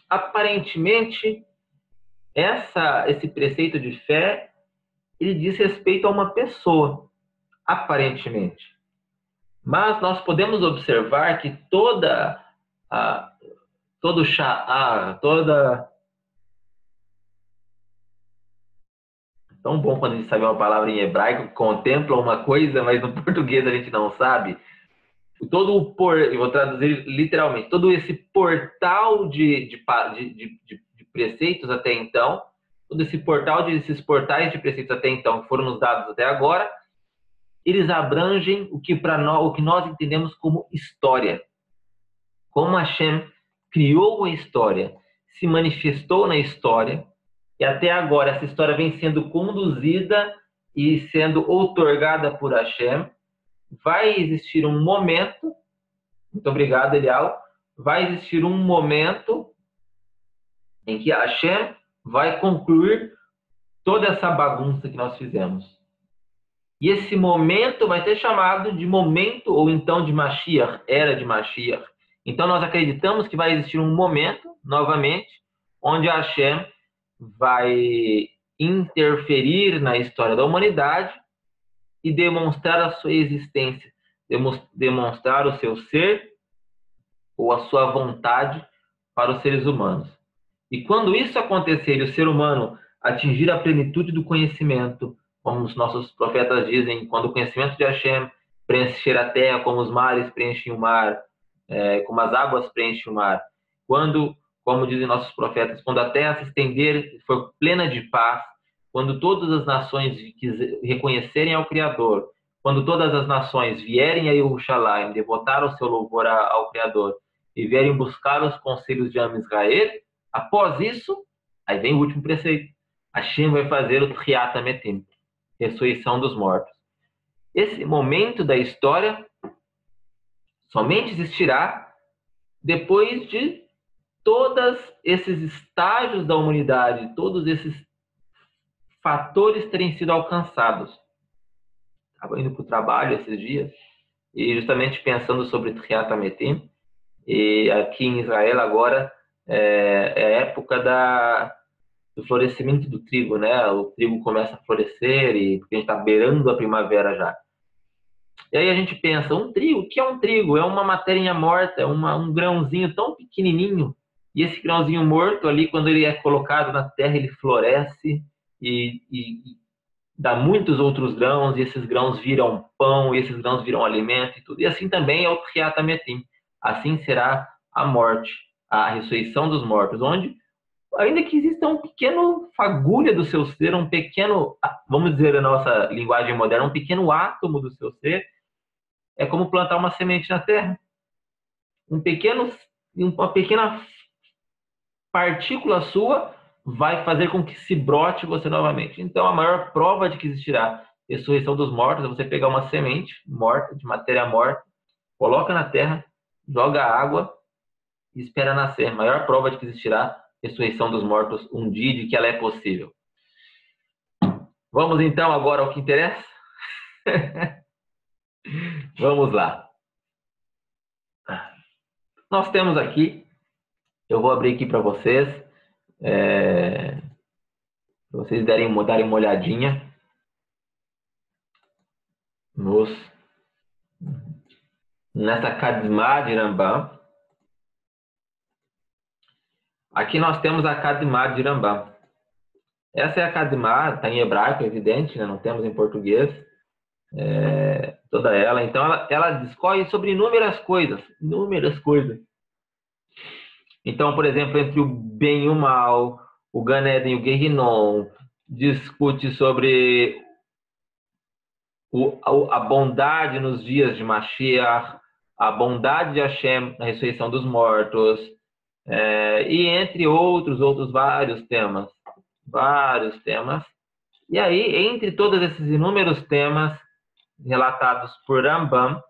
Aparentemente, esse preceito de fé, ele diz respeito a uma pessoa. Aparentemente. Mas nós podemos observar que tão bom quando a gente sabe uma palavra em hebraico que contempla uma coisa, mas no português a gente não sabe. Eu vou traduzir literalmente, todo esse portal de preceitos até então, todo esse portal esses portais de preceitos até então que foram nos dados até agora, eles abrangem o que nós entendemos como história. Como Hashem criou a história, se manifestou na história, e até agora essa história vem sendo conduzida e sendo outorgada por Hashem. Vai existir um momento, muito obrigado, Elial, vai existir um momento em que Hashem vai concluir toda essa bagunça que nós fizemos. E esse momento vai ser chamado de momento, ou então de Mashiach, era de Mashiach. Então nós acreditamos que vai existir um momento, novamente, onde Hashem vai interferir na história da humanidade e demonstrar a sua existência, demonstrar o seu ser ou a sua vontade para os seres humanos. E quando isso acontecer e o ser humano atingir a plenitude do conhecimento, como os nossos profetas dizem, quando o conhecimento de Hashem preencher a terra, como os mares preenchem o mar, como as águas preenchem o mar. Quando, como dizem nossos profetas, quando a terra se estender e for plena de paz, quando todas as nações reconhecerem ao Criador, quando todas as nações vierem a Yerushalayim, devotar o seu louvor ao Criador, e vierem buscar os conselhos de Am Israel, após isso, aí vem o último preceito. Hashem vai fazer o Tchiat HaMetim, ressurreição dos mortos. Esse momento da história somente existirá depois de todos esses estágios da humanidade, todos esses fatores terem sido alcançados. Estava indo para o trabalho esses dias e justamente pensando sobre Tchiat HaMetim, e aqui em Israel agora é a época do florescimento do trigo, né? O trigo começa a florescer e porque a gente está beirando a primavera já. E aí a gente pensa, um trigo, o que é um trigo? É uma matéria morta, é um grãozinho tão pequenininho. E esse grãozinho morto ali, quando ele é colocado na terra, ele floresce e dá muitos outros grãos, e esses grãos viram pão, e esses grãos viram alimento e tudo. E assim também é o Tchiat HaMetim. Assim será a morte, a ressurreição dos mortos, onde, ainda que exista um pequeno fagulha do seu ser, um pequeno, vamos dizer na nossa linguagem moderna, um pequeno átomo do seu ser, é como plantar uma semente na terra. Uma pequena partícula sua vai fazer com que se brote você novamente. Então, a maior prova de que existirá ressurreição dos mortos é você pegar uma semente morta, de matéria morta, coloca na terra, joga água e espera nascer. A maior prova de que existirá ressurreição dos mortos um dia, de que ela é possível. Vamos então agora ao que interessa? Vamos lá. Nós temos aqui, eu vou abrir aqui para vocês, para vocês darem uma olhadinha nessa Kadma de Rambam. Aqui nós temos a Kadma de Rambam. Essa é a Kadma, está em hebraico, é evidente, né? Não temos em português. Toda ela. Então, ela discorre sobre inúmeras coisas. Então, por exemplo, entre o bem e o mal, o Gan Eden e o Gehinom, discute sobre a bondade nos dias de Mashiach, a bondade de Hashem na ressurreição dos mortos, e entre outros vários temas. E aí, entre todos esses inúmeros temas relatados por Rambam,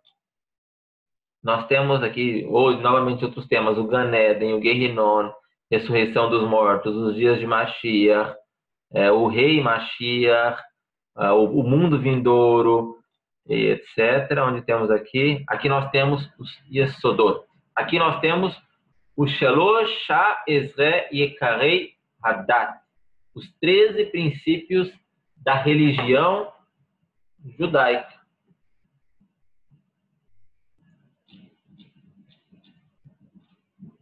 nós temos aqui, novamente, outros temas, o Gan Eden, o Gehinom, ressurreição dos mortos, os dias de Mashiach, o rei Mashiach, o mundo vindouro, etc. Onde temos aqui? Aqui nós temos os Yesodot. Aqui nós temos o Shalosh Ezre Yekarei Hadat, os 13 princípios da religião judaica.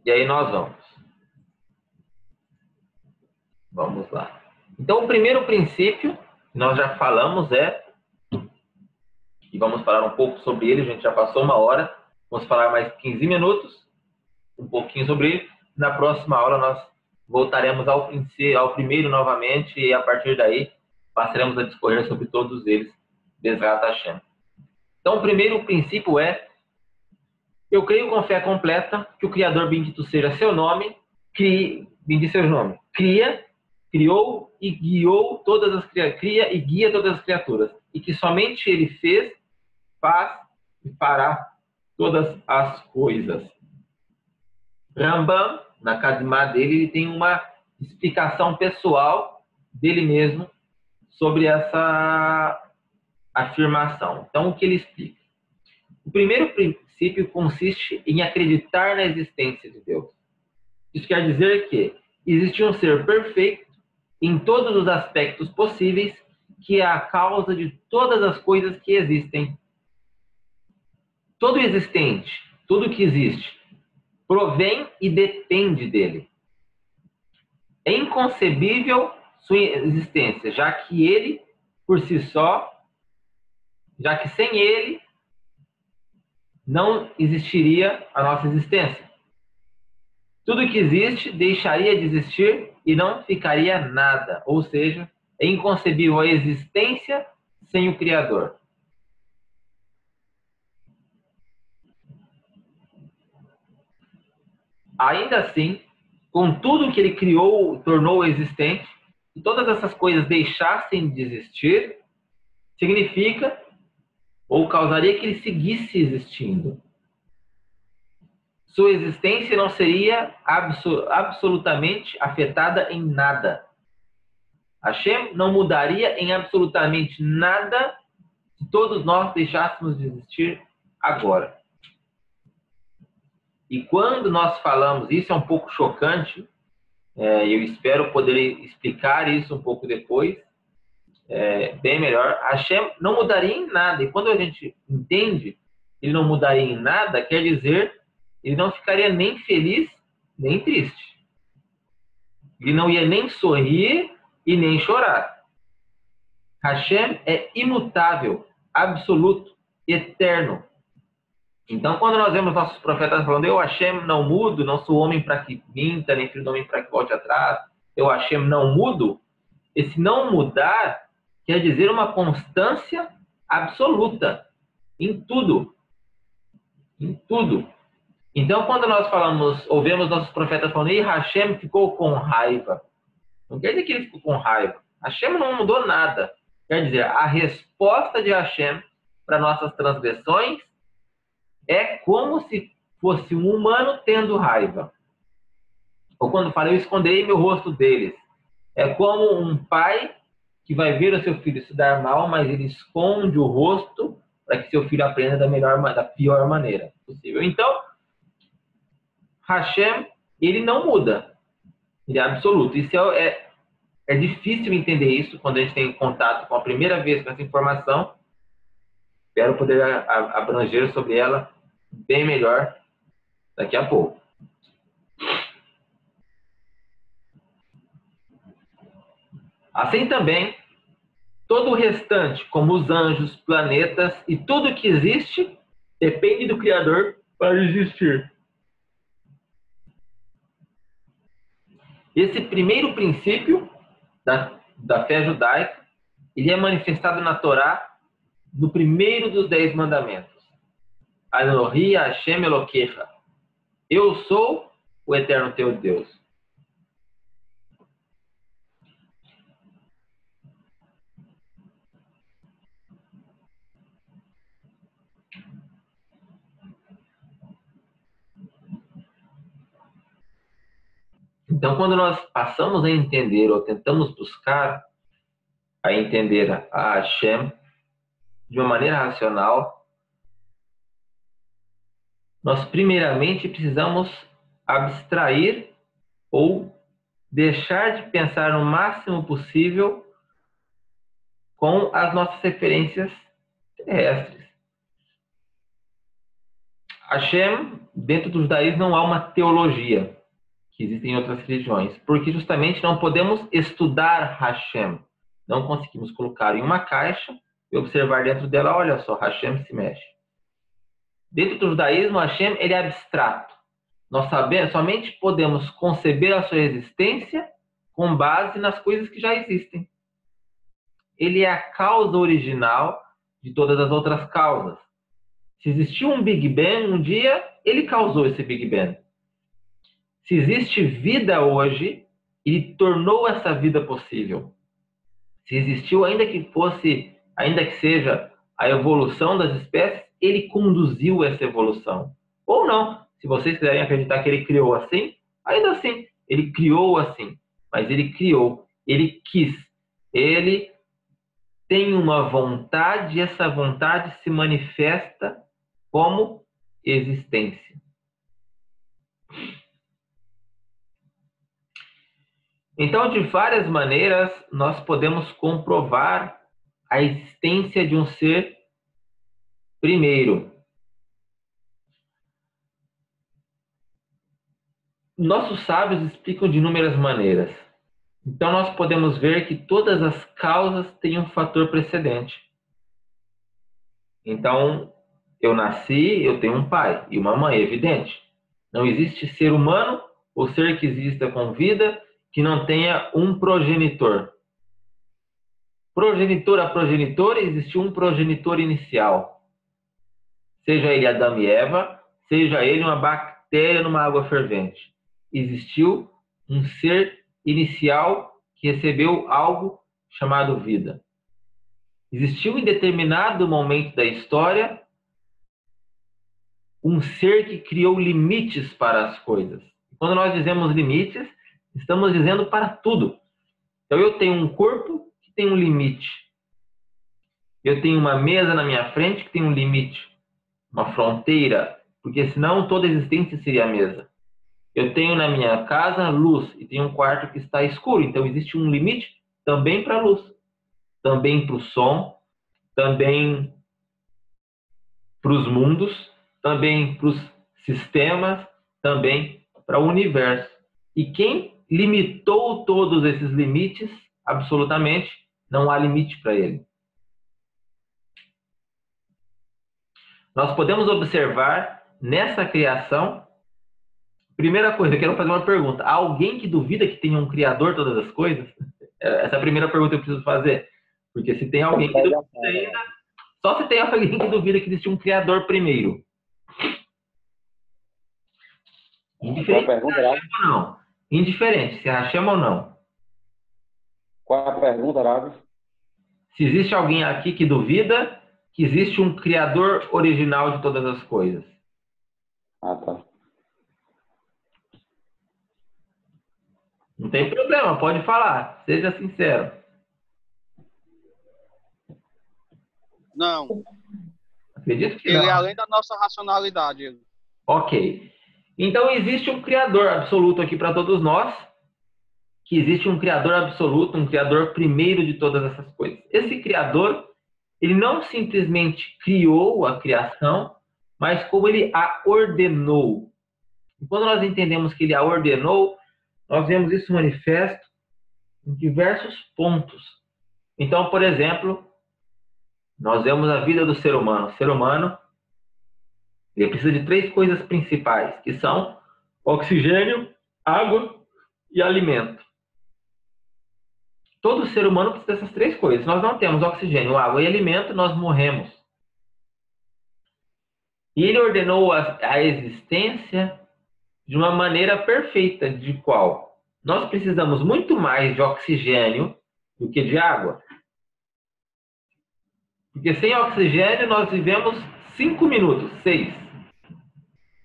E aí nós vamos lá. Então, o primeiro princípio, nós já falamos, e vamos falar um pouco sobre ele, a gente já passou 1 hora, vamos falar mais 15 minutos, um pouquinho sobre ele. Na próxima aula nós voltaremos ao primeiro novamente, e a partir daí passaremos a discorrer sobre todos eles, Bezrat Hashem. Então, o primeiro princípio eu creio com fé completa que o Criador, bendito seja seu nome, criou e guiou cria e guia todas as criaturas, e que somente Ele fez, faz e fará todas as coisas. Rambam, na Kadma dele, ele tem uma explicação pessoal dele mesmo sobre essa afirmação. Então, o que ele explica? O primeiro princípio consiste em acreditar na existência de Deus. Isso quer dizer que existe um ser perfeito em todos os aspectos possíveis, que é a causa de todas as coisas que existem. Todo existente, tudo que existe, provém e depende dele. É inconcebível sua existência, já que ele, por si só, já que sem ele, não existiria a nossa existência. Tudo que existe deixaria de existir e não ficaria nada. Ou seja, é inconcebível a existência sem o Criador. ainda assim, com tudo que ele criou, tornou existente, e todas essas coisas deixassem de existir, significa ou causaria que ele seguisse existindo. Sua existência não seria absolutamente afetada em nada. Hashem não mudaria em absolutamente nada se todos nós deixássemos de existir agora. E quando nós falamos, isso é um pouco chocante, eu espero poder explicar isso um pouco depois, bem melhor. Hashem não mudaria em nada. E quando a gente entende que ele não mudaria em nada, quer dizer, ele não ficaria nem feliz, nem triste. Ele não ia nem sorrir e nem chorar. Hashem é imutável, absoluto, eterno. Então, quando nós vemos nossos profetas falando, eu, Hashem, não mudo, não sou homem para que minta, nem filho do homem para que volte atrás, eu, Hashem, não mudo, esse não mudar quer dizer uma constância absoluta em tudo. Em tudo. Então, quando nós falamos, ouvimos nossos profetas falando, e Hashem ficou com raiva. Não quer dizer que ele ficou com raiva. Hashem não mudou nada. Quer dizer, a resposta de Hashem para nossas transgressões é como se fosse um humano tendo raiva. Ou quando fala, eu esconderei meu rosto deles. É como um pai que vai ver o seu filho se dar mal, mas ele esconde o rosto para que seu filho aprenda da pior maneira possível. Então, Hashem, ele não muda. Ele é absoluto. Isso é difícil entender isso quando a gente tem contato com a primeira vez com essa informação. Espero poder abranger sobre ela bem melhor daqui a pouco. Assim também, todo o restante, como os anjos, planetas e tudo que existe, depende do Criador para existir. Esse primeiro princípio da fé judaica, ele é manifestado na Torá no primeiro dos 10 mandamentos. Anohi Hashem Elokecha. Eu sou o eterno teu Deus. Então, quando nós passamos a entender ou tentamos buscar a entender a Hashem de uma maneira racional, nós primeiramente precisamos abstrair ou deixar de pensar no máximo possível com as nossas referências terrestres. Hashem, dentro do judaísmo, não há uma teologia, que existem em outras religiões, porque justamente não podemos estudar Hashem. Não conseguimos colocar em uma caixa e observar dentro dela, olha só, Hashem se mexe. Dentro do judaísmo, Hashem ele é abstrato. Nós somente podemos conceber a sua existência com base nas coisas que já existem. Ele é a causa original de todas as outras causas. Se existiu um Big Bang um dia, ele causou esse Big Bang. Se existe vida hoje, ele tornou essa vida possível. Se existiu, ainda que seja a evolução das espécies, ele conduziu essa evolução. Ou não, se vocês quiserem acreditar que ele criou assim, ainda assim, ele criou assim. Mas ele criou, ele quis, ele tem uma vontade e essa vontade se manifesta como existência. Então, de várias maneiras, nós podemos comprovar a existência de um ser primeiro. Nossos sábios explicam de inúmeras maneiras. Então, nós podemos ver que todas as causas têm um fator precedente. Então, eu nasci, eu tenho um pai e uma mãe, é evidente. Não existe ser humano ou ser que exista com vida que não tenha um progenitor. Progenitor a progenitor, existiu um progenitor inicial. Seja ele Adão e Eva, seja ele uma bactéria numa água fervente. Existiu um ser inicial que recebeu algo chamado vida. Existiu em determinado momento da história um ser que criou limites para as coisas. Quando nós dizemos limites, estamos dizendo para tudo. Então eu tenho um corpo que tem um limite. Eu tenho uma mesa na minha frente que tem um limite, uma fronteira, porque senão toda existência seria a mesa. Eu tenho na minha casa luz e tenho um quarto que está escuro, então existe um limite também para a luz, também para o som, também para os mundos, também para os sistemas, também para o universo. E quem limitou todos esses limites, absolutamente, não há limite para ele. Nós podemos observar nessa criação, primeira coisa, eu quero fazer uma pergunta. Há alguém que duvida que tem um criador de todas as coisas? Essa é a primeira pergunta que eu preciso fazer. Porque se tem alguém que duvida ainda, só se tem alguém que duvida que existe um criador primeiro. Indiferente se é Hashem ou não. Indiferente se é Hashem ou não. Qual é a pergunta, Rabi? Se existe alguém aqui que duvida que existe um criador original de todas as coisas. Ah, tá. Não tem problema, pode falar. Seja sincero. Não. Acredito que Ele não. é além da nossa racionalidade. Ele. Ok. Então existe um criador absoluto aqui para todos nós, que existe um criador absoluto, um criador primeiro de todas essas coisas. Esse criador, ele não simplesmente criou a criação, mas como ele a ordenou. E quando nós entendemos que ele a ordenou, nós vemos isso manifesto em diversos pontos. Então, por exemplo, nós vemos a vida do ser humano. O ser humano, ele precisa de 3 coisas principais, que são oxigênio, água e alimento. Todo ser humano precisa dessas 3 coisas. Se nós não temos oxigênio, água e alimento, nós morremos. E ele ordenou a existência de uma maneira perfeita, de qual nós precisamos muito mais de oxigênio do que de água. Porque sem oxigênio nós vivemos 5 minutos, 6,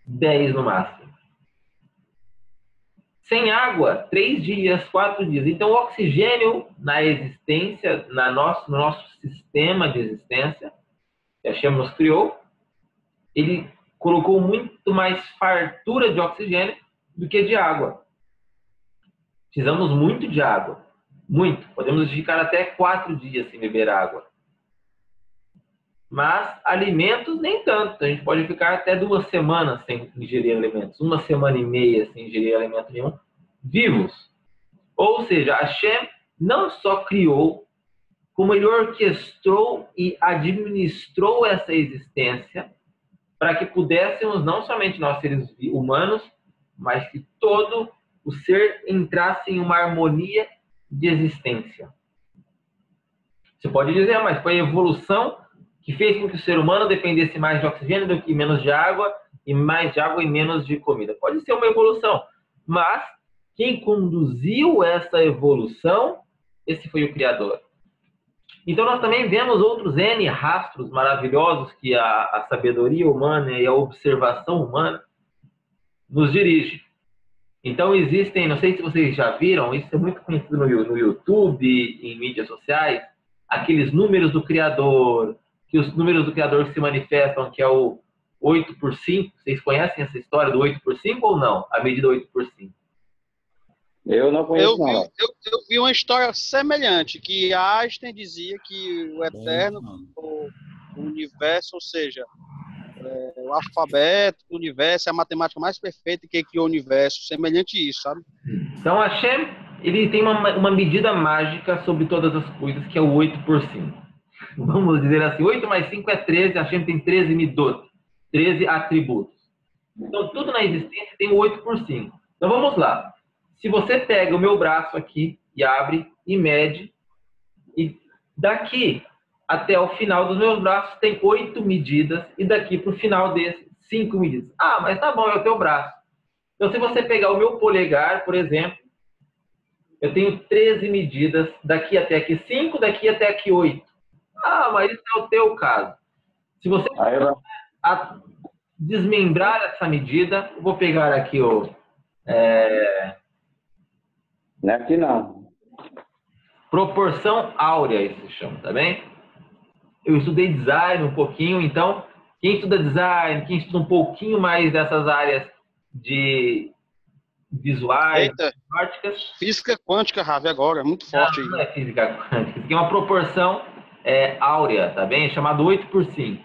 10 no máximo. Sem água, 3 dias, 4 dias. Então, o oxigênio na existência, no nosso sistema de existência, que a Hashem nos criou, ele colocou muito mais fartura de oxigênio do que de água. Precisamos muito de água. Muito. Podemos ficar até 4 dias sem beber água. Mas alimentos nem tanto. A gente pode ficar até 2 semanas sem ingerir alimentos. 1 semana e meia sem ingerir alimento nenhum. Vivos. Ou seja, Hashem não só criou, como ele orquestrou e administrou essa existência para que pudéssemos, não somente nós seres humanos, mas que todo o ser entrasse em uma harmonia de existência. Você pode dizer, mas foi a evolução que fez com que o ser humano dependesse mais de oxigênio do que menos de água, e mais de água e menos de comida. Pode ser uma evolução, mas quem conduziu essa evolução, esse foi o Criador. Então nós também vemos outros N rastros maravilhosos que a sabedoria humana e a observação humana nos dirige. Então existem, não sei se vocês já viram, isso é muito conhecido no YouTube, em mídias sociais, aqueles números do Criador, que os números do Criador que se manifestam, que é o 8 por 5. Vocês conhecem essa história do 8 por 5 ou não? A medida 8 por 5. Eu não conheço, eu vi uma história semelhante, que Einstein dizia que o eterno, o universo, ou seja, o alfabeto do universo é a matemática mais perfeita que criou o universo, semelhante a isso, sabe? Então Hashem, ele tem uma medida mágica sobre todas as coisas, que é o 8 por 5. Vamos dizer assim, 8 mais 5 é 13, Hashem tem 13 midot, 13 atributos. Então tudo na existência tem o 8 por 5. Então vamos lá. Se você pega o meu braço aqui e abre e mede, e daqui até o final dos meus braços tem 8 medidas, e daqui para o final desse, 5 medidas. Ah, mas tá bom, é o teu braço. Então, se você pegar o meu polegar, por exemplo, eu tenho 13 medidas, daqui até aqui 5, daqui até aqui 8. Ah, mas isso é o teu caso. Se você desmembrar essa medida, eu vou pegar aqui o... Não é aqui não. Proporção áurea, isso se chama, tá bem? Eu estudei design um pouquinho, então, quem estuda design, quem estuda um pouquinho mais dessas áreas de visuais, matemáticas... Física quântica, Ravi, agora, é muito forte aí. Não é física quântica, isso aqui é uma proporção áurea, tá bem? É chamado 8 por 5.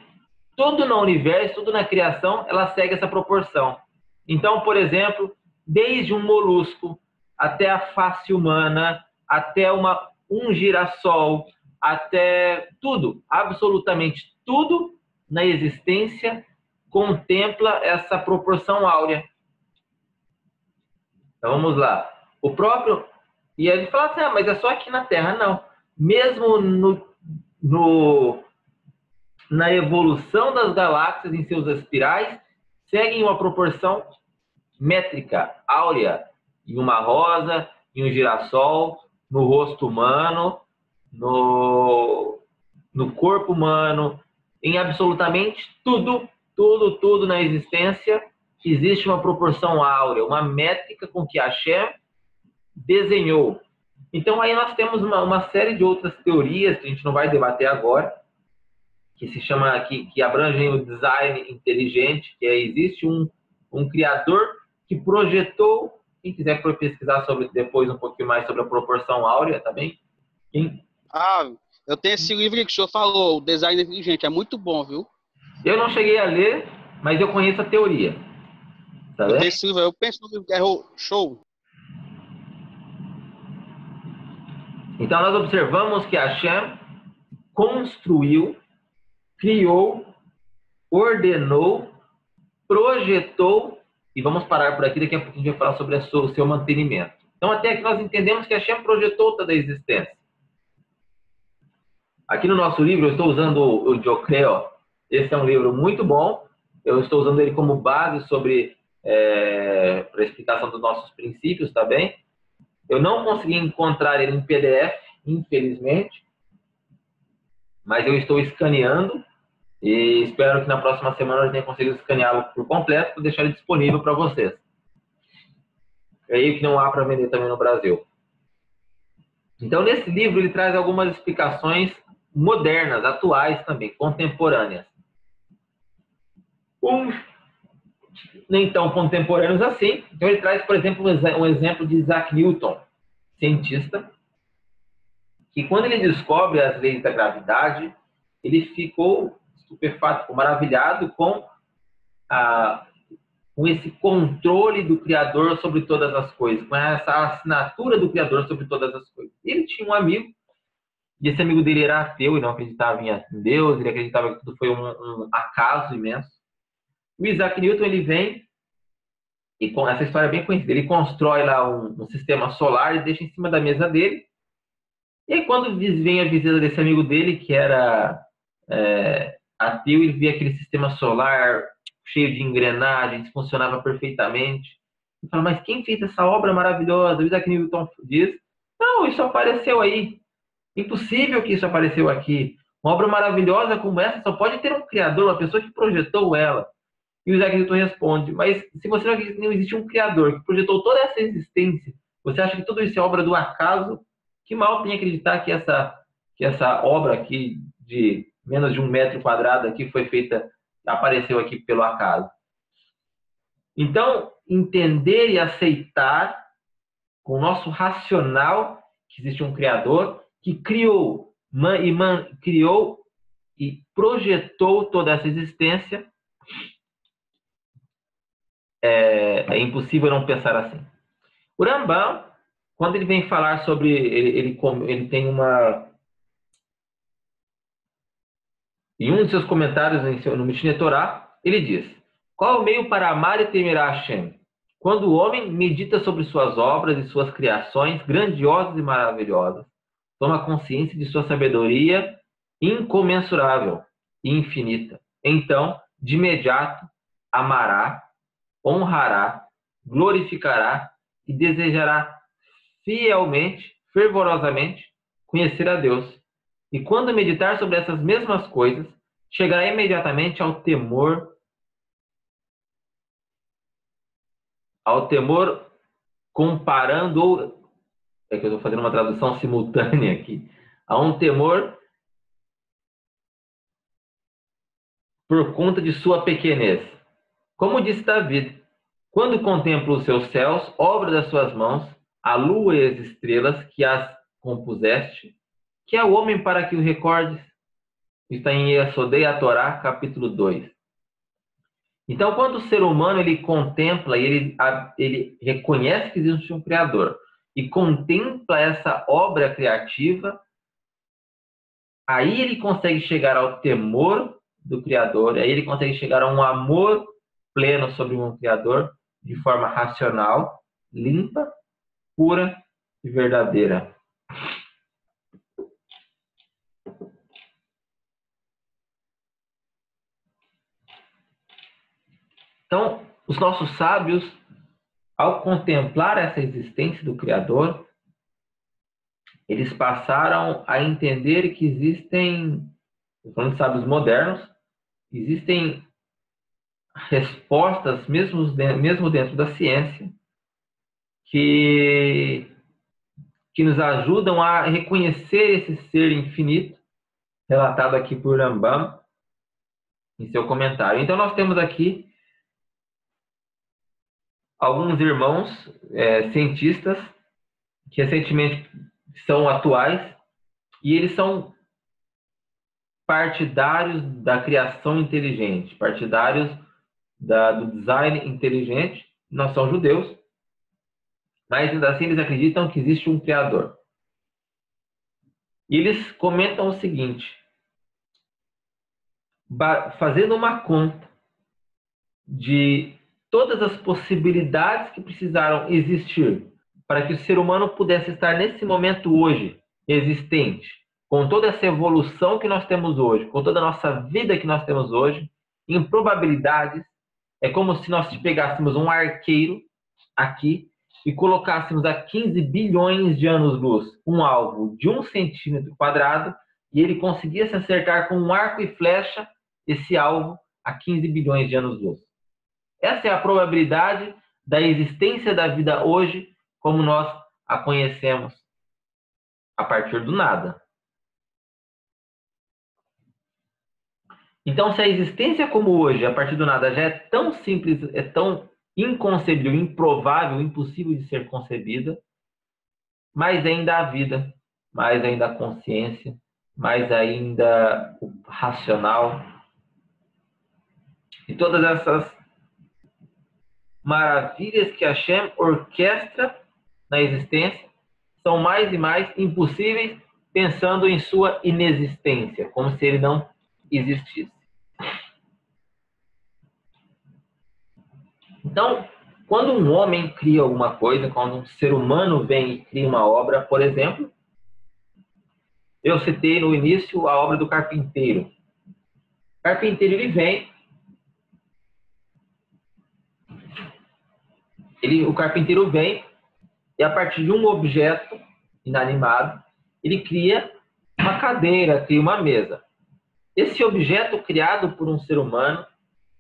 Tudo no universo, tudo na criação, ela segue essa proporção. Então, por exemplo, desde um molusco até a face humana, até um girassol, até tudo, absolutamente tudo na existência contempla essa proporção áurea. Então, vamos lá. O próprio... E ele fala assim, mas é só aqui na Terra. Não. Mesmo na evolução das galáxias em seus espirais, seguem uma proporção métrica, áurea, em uma rosa, em um girassol, no rosto humano, no corpo humano, em absolutamente tudo na existência, existe uma proporção áurea, uma métrica com que Hashem desenhou. Então aí nós temos uma série de outras teorias que a gente não vai debater agora, que se chama que abrangem o design inteligente, que existe um criador que projetou. Quem quiser pesquisar depois um pouquinho mais sobre a proporção áurea, tá bem? Eu tenho esse livro que o senhor falou, o Design Inteligente, é muito bom, viu? Eu não cheguei a ler, mas eu conheço a teoria. Tá eu tenho esse livro, eu penso no livro que é show. Então nós observamos que Hashem construiu, criou, ordenou, projetou, e vamos parar por aqui, daqui a pouco a gente vai falar sobre o seu mantenimento. Então até aqui nós entendemos que Hashem projetou toda a existência. Aqui no nosso livro eu estou usando o Diocleo. Esse é um livro muito bom. Eu estou usando ele como base para a explicação dos nossos princípios, tá bem? Eu não consegui encontrar ele em PDF, infelizmente, mas eu estou escaneando e espero que na próxima semana eu tenha conseguido escaneá-lo por completo para deixar ele disponível para vocês. É aí que não há para vender também no Brasil. Então, nesse livro, ele traz algumas explicações modernas, atuais também, contemporâneas. Nem tão contemporâneos assim. Então, ele traz, por exemplo, um exemplo de Isaac Newton, cientista, que quando ele descobre as leis da gravidade, ele ficou estupefato, ficou maravilhado com esse controle do Criador sobre todas as coisas, com essa assinatura do Criador sobre todas as coisas. Ele tinha um amigo, e esse amigo dele era ateu e não acreditava em Deus, ele acreditava que tudo foi um acaso imenso. O Isaac Newton, ele vem, e com essa história é bem conhecida, ele constrói lá um sistema solar e deixa em cima da mesa dele. E aí, quando vem a visita desse amigo dele, que era ateu, ele via aquele sistema solar cheio de engrenagens, funcionava perfeitamente. Ele fala, mas quem fez essa obra maravilhosa? O Isaac Newton diz, não, isso apareceu aí. Impossível que isso apareceu aqui. Uma obra maravilhosa como essa só pode ter um criador, uma pessoa que projetou ela. E o Isaac Newton responde, mas se você não acredita que não existe um criador que projetou toda essa existência, você acha que tudo isso é obra do acaso? Que mal tem acreditar que essa obra aqui de menos de 1 metro quadrado aqui foi feita, apareceu aqui pelo acaso. Então, entender e aceitar com o nosso racional que existe um criador que criou e projetou toda essa existência, é impossível não pensar assim. O Rambam, quando ele vem falar sobre... Ele tem em um de seus comentários no Mishneh Torah, ele diz, qual é o meio para amar e temer a Hashem? Quando o homem medita sobre suas obras e suas criações grandiosas e maravilhosas, toma consciência de sua sabedoria incomensurável e infinita. Então, de imediato, amará, honrará, glorificará e desejará fielmente, fervorosamente, conhecer a Deus. E quando meditar sobre essas mesmas coisas, chegará imediatamente ao temor comparando, é que eu estou fazendo uma tradução simultânea aqui, a um temor por conta de sua pequenez. Como disse Davi, quando contemplo os seus céus, obra das suas mãos, a lua e as estrelas que as compuseste, que é o homem para que o recordes? Está em Yesodei a Torá, capítulo 2. Então, quando o ser humano ele contempla, ele reconhece que existe um Criador e contempla essa obra criativa, aí ele consegue chegar ao temor do Criador, aí ele consegue chegar a um amor pleno sobre um Criador de forma racional, limpa, pura e verdadeira. Então, os nossos sábios, ao contemplar essa existência do Criador, eles passaram a entender que existem, falando de sábios modernos, existem respostas, mesmo dentro da ciência, que nos ajudam a reconhecer esse ser infinito, relatado aqui por Rambam, em seu comentário. Então, nós temos aqui alguns irmãos cientistas que recentemente são atuais e eles são partidários da criação inteligente, partidários do design inteligente. Não são judeus, mas ainda assim eles acreditam que existe um Criador. E eles comentam o seguinte, fazendo uma conta de todas as possibilidades que precisaram existir para que o ser humano pudesse estar nesse momento hoje, existente, com toda essa evolução que nós temos hoje, com toda a nossa vida que nós temos hoje, em probabilidades, é como se nós pegássemos um arqueiro aqui e colocássemos a 15 bilhões de anos-luz um alvo de 1 centímetro quadrado e ele conseguisse acertar com um arco e flecha esse alvo a 15 bilhões de anos-luz. Essa é a probabilidade da existência da vida hoje, como nós a conhecemos, a partir do nada. Então, se a existência como hoje, a partir do nada, já é tão simples, é tão inconcebível, improvável, impossível de ser concebida, mais ainda a vida, mais ainda a consciência, mais ainda o racional, e todas essas maravilhas que Hashem orquestra na existência são mais e mais impossíveis pensando em sua inexistência, como se ele não existisse. Então, quando um homem cria alguma coisa, quando um ser humano vem e cria uma obra, por exemplo, eu citei no início a obra do carpinteiro. O carpinteiro, ele vem, o carpinteiro vem e a partir de um objeto inanimado, ele cria uma cadeira, cria uma mesa. Esse objeto criado por um ser humano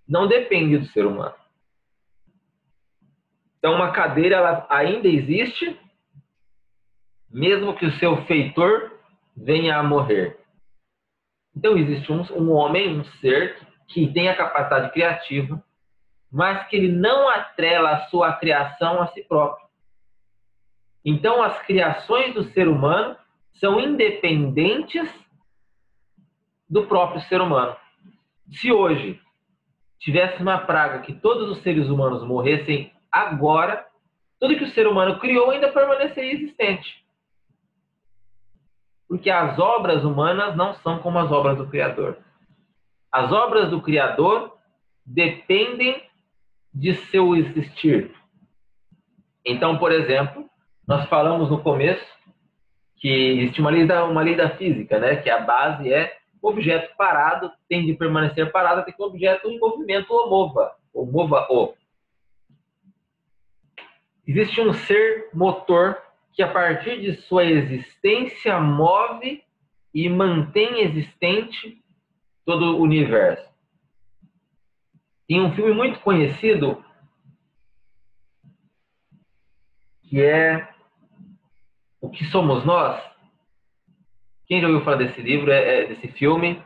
não depende do ser humano. Então, uma cadeira ela ainda existe, mesmo que o seu feitor venha a morrer. Então, existe um homem, um ser que tem a capacidade criativa, mas que ele não atrela a sua criação a si próprio. Então, as criações do ser humano são independentes do próprio ser humano. Se hoje tivesse uma praga que todos os seres humanos morressem agora, tudo que o ser humano criou ainda permaneceria existente. Porque as obras humanas não são como as obras do Criador. As obras do Criador dependem de seu existir. Então, por exemplo, nós falamos no começo que existe uma lei da física, né? Que a base é o objeto parado tem de permanecer parado até que o objeto em movimento o mova, ou mova-o. existe um ser motor que, a partir de sua existência, move e mantém existente todo o universo. Tem um filme muito conhecido que é O que Somos Nós. Quem já ouviu falar desse livro, desse filme?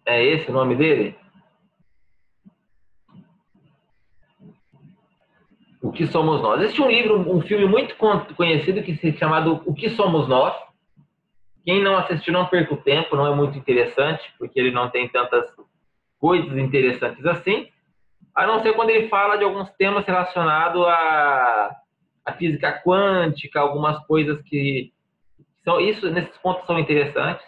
É esse o nome dele? O que Somos Nós. Existe um livro, um filme muito conhecido que se chamado O que Somos Nós. Quem não assistiu, não perca o tempo, não é muito interessante, porque ele não tem tantas coisas interessantes assim, a não ser quando ele fala de alguns temas relacionados à física quântica, algumas coisas que são isso, nesses pontos são interessantes,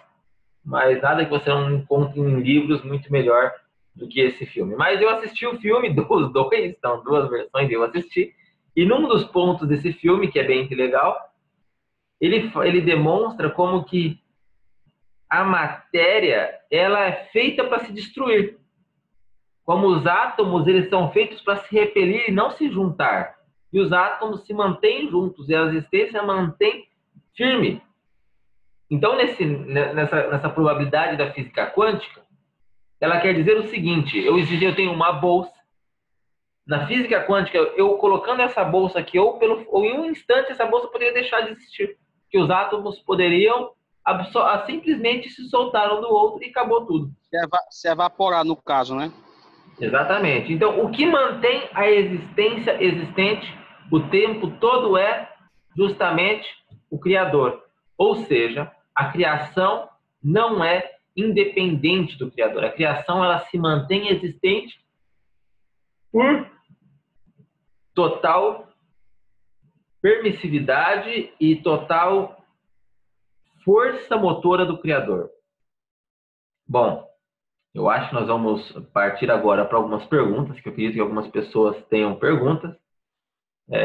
mas nada que você não encontre em livros muito melhor do que esse filme. Mas eu assisti o filme dos dois, são duas versões eu assisti, e num dos pontos desse filme, que é bem legal, ele demonstra como que a matéria ela é feita para se destruir. Como os átomos eles são feitos para se repelir e não se juntar. E os átomos se mantêm juntos e a existência mantém firme. Então, nessa probabilidade da física quântica, ela quer dizer o seguinte: eu tenho uma bolsa. Na física quântica, eu colocando essa bolsa aqui, ou em um instante, essa bolsa poderia deixar de existir. Que os átomos poderiam simplesmente se soltar um do outro e acabou tudo. Se evaporar, no caso, né? Exatamente. Então, o que mantém a existência existente o tempo todo é justamente o Criador. Ou seja, a criação não é independente do Criador. A criação ela se mantém existente por total permissividade e total força motora do Criador. Bom, eu acho que nós vamos partir agora para algumas perguntas, que eu acredito que algumas pessoas tenham perguntas.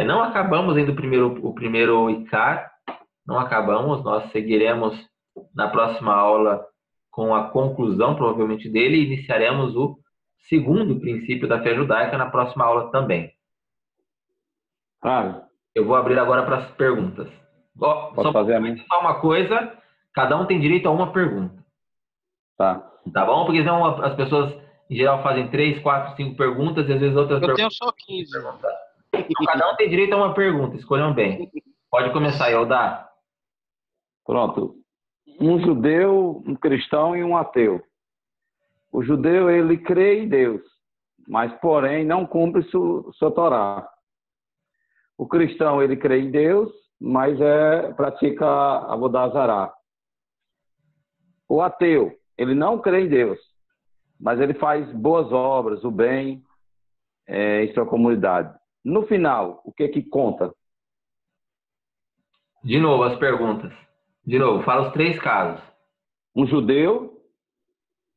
Não acabamos ainda o primeiro ICAR, não acabamos, nós seguiremos na próxima aula com a conclusão, provavelmente, dele, e iniciaremos o segundo princípio da fé judaica na próxima aula também. Eu vou abrir agora para as perguntas. Posso fazer a minha? Só uma coisa, cada um tem direito a uma pergunta. Tá bom? Porque senão as pessoas, em geral, fazem 3, 4, 5 perguntas e às vezes outras perguntas. Eu tenho só 15. Então, cada um tem direito a uma pergunta, escolham bem. Pode começar, Eldar. Pronto. Um judeu, um cristão e um ateu. O judeu, ele crê em Deus, mas, porém, não cumpre sua Torá. O cristão, ele crê em Deus, mas pratica Avodah Zará. O ateu, ele não crê em Deus, mas ele faz boas obras, o bem em sua comunidade. No final, o que conta? De novo, as perguntas. De novo, fala os 3 casos. Um judeu,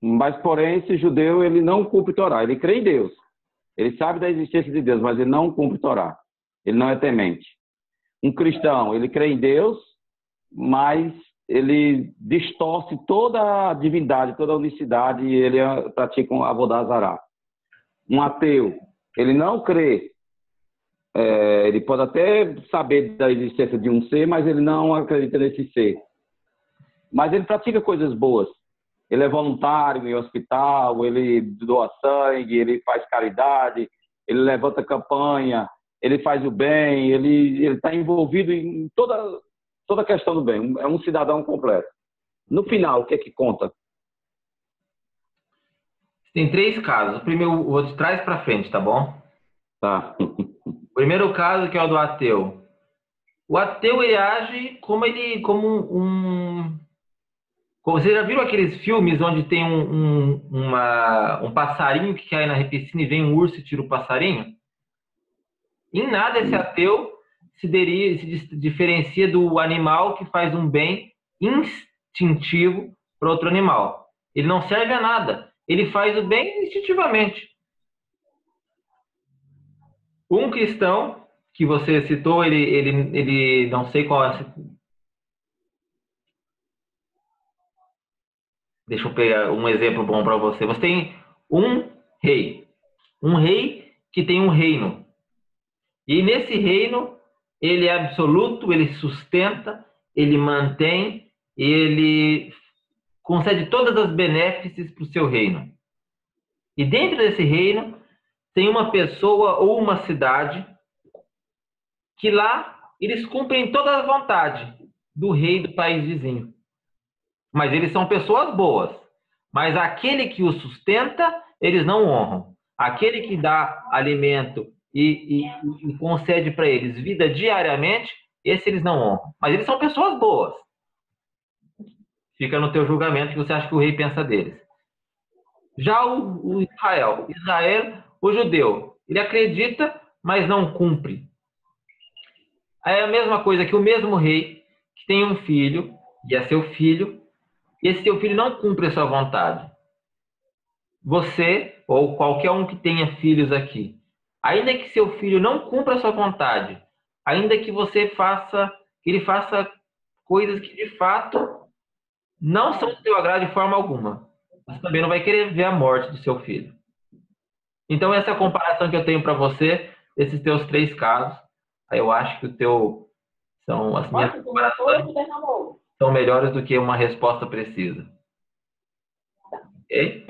mas, porém, esse judeu, ele não cumpre Torá. Ele crê em Deus. Ele sabe da existência de Deus, mas ele não cumpre Torá. Ele não é temente. Um cristão, ele crê em Deus, mas ele distorce toda a divindade, toda a unicidade, e ele pratica um Avodah Zará. Um ateu, ele não crê. Ele pode até saber da existência de um ser, mas ele não acredita nesse ser. Mas ele pratica coisas boas. Ele é voluntário em hospital, ele doa sangue, ele faz caridade, ele levanta campanha, ele faz o bem, ele está envolvido em toda a questão do bem. É um cidadão completo. No final, o que conta? Tem 3 casos. O primeiro, o outro de trás para frente, tá bom? Tá. O primeiro caso, que é o do ateu. O ateu, ele age como um... Vocês já viram aqueles filmes onde tem um passarinho que cai na piscina e vem um urso e tira o passarinho? Em nada esse ateu se diferencia do animal que faz um bem instintivo para outro animal. Ele não serve a nada. Ele faz o bem instintivamente. Um cristão que você citou, ele não sei qual é. Deixa eu pegar um exemplo bom para você. Você tem um rei. Um rei que tem um reino. E nesse reino, ele é absoluto, ele sustenta, ele mantém, ele concede todas as benefícios para o seu reino. E dentro desse reino, tem uma pessoa ou uma cidade que lá eles cumprem toda a vontade do rei do país vizinho. Mas eles são pessoas boas. Mas aquele que o sustenta, eles não honram. Aquele que dá alimento e concede para eles vida diariamente, esse eles não honram. Mas eles são pessoas boas. Fica no teu julgamento que você acha que o rei pensa deles. Já o Israel, o judeu, ele acredita, mas não cumpre. É a mesma coisa que o mesmo rei que tem um filho, e é seu filho, e esse seu filho não cumpre a sua vontade. Você, ou qualquer um que tenha filhos aqui, ainda que seu filho não cumpra a sua vontade, ainda que ele faça coisas que de fato não são do seu agrado de forma alguma, você também não vai querer ver a morte do seu filho. Então essa é a comparação que eu tenho para você, esses teus 3 casos. Aí eu acho que as minhas comparações são melhores do que uma resposta precisa. Okay?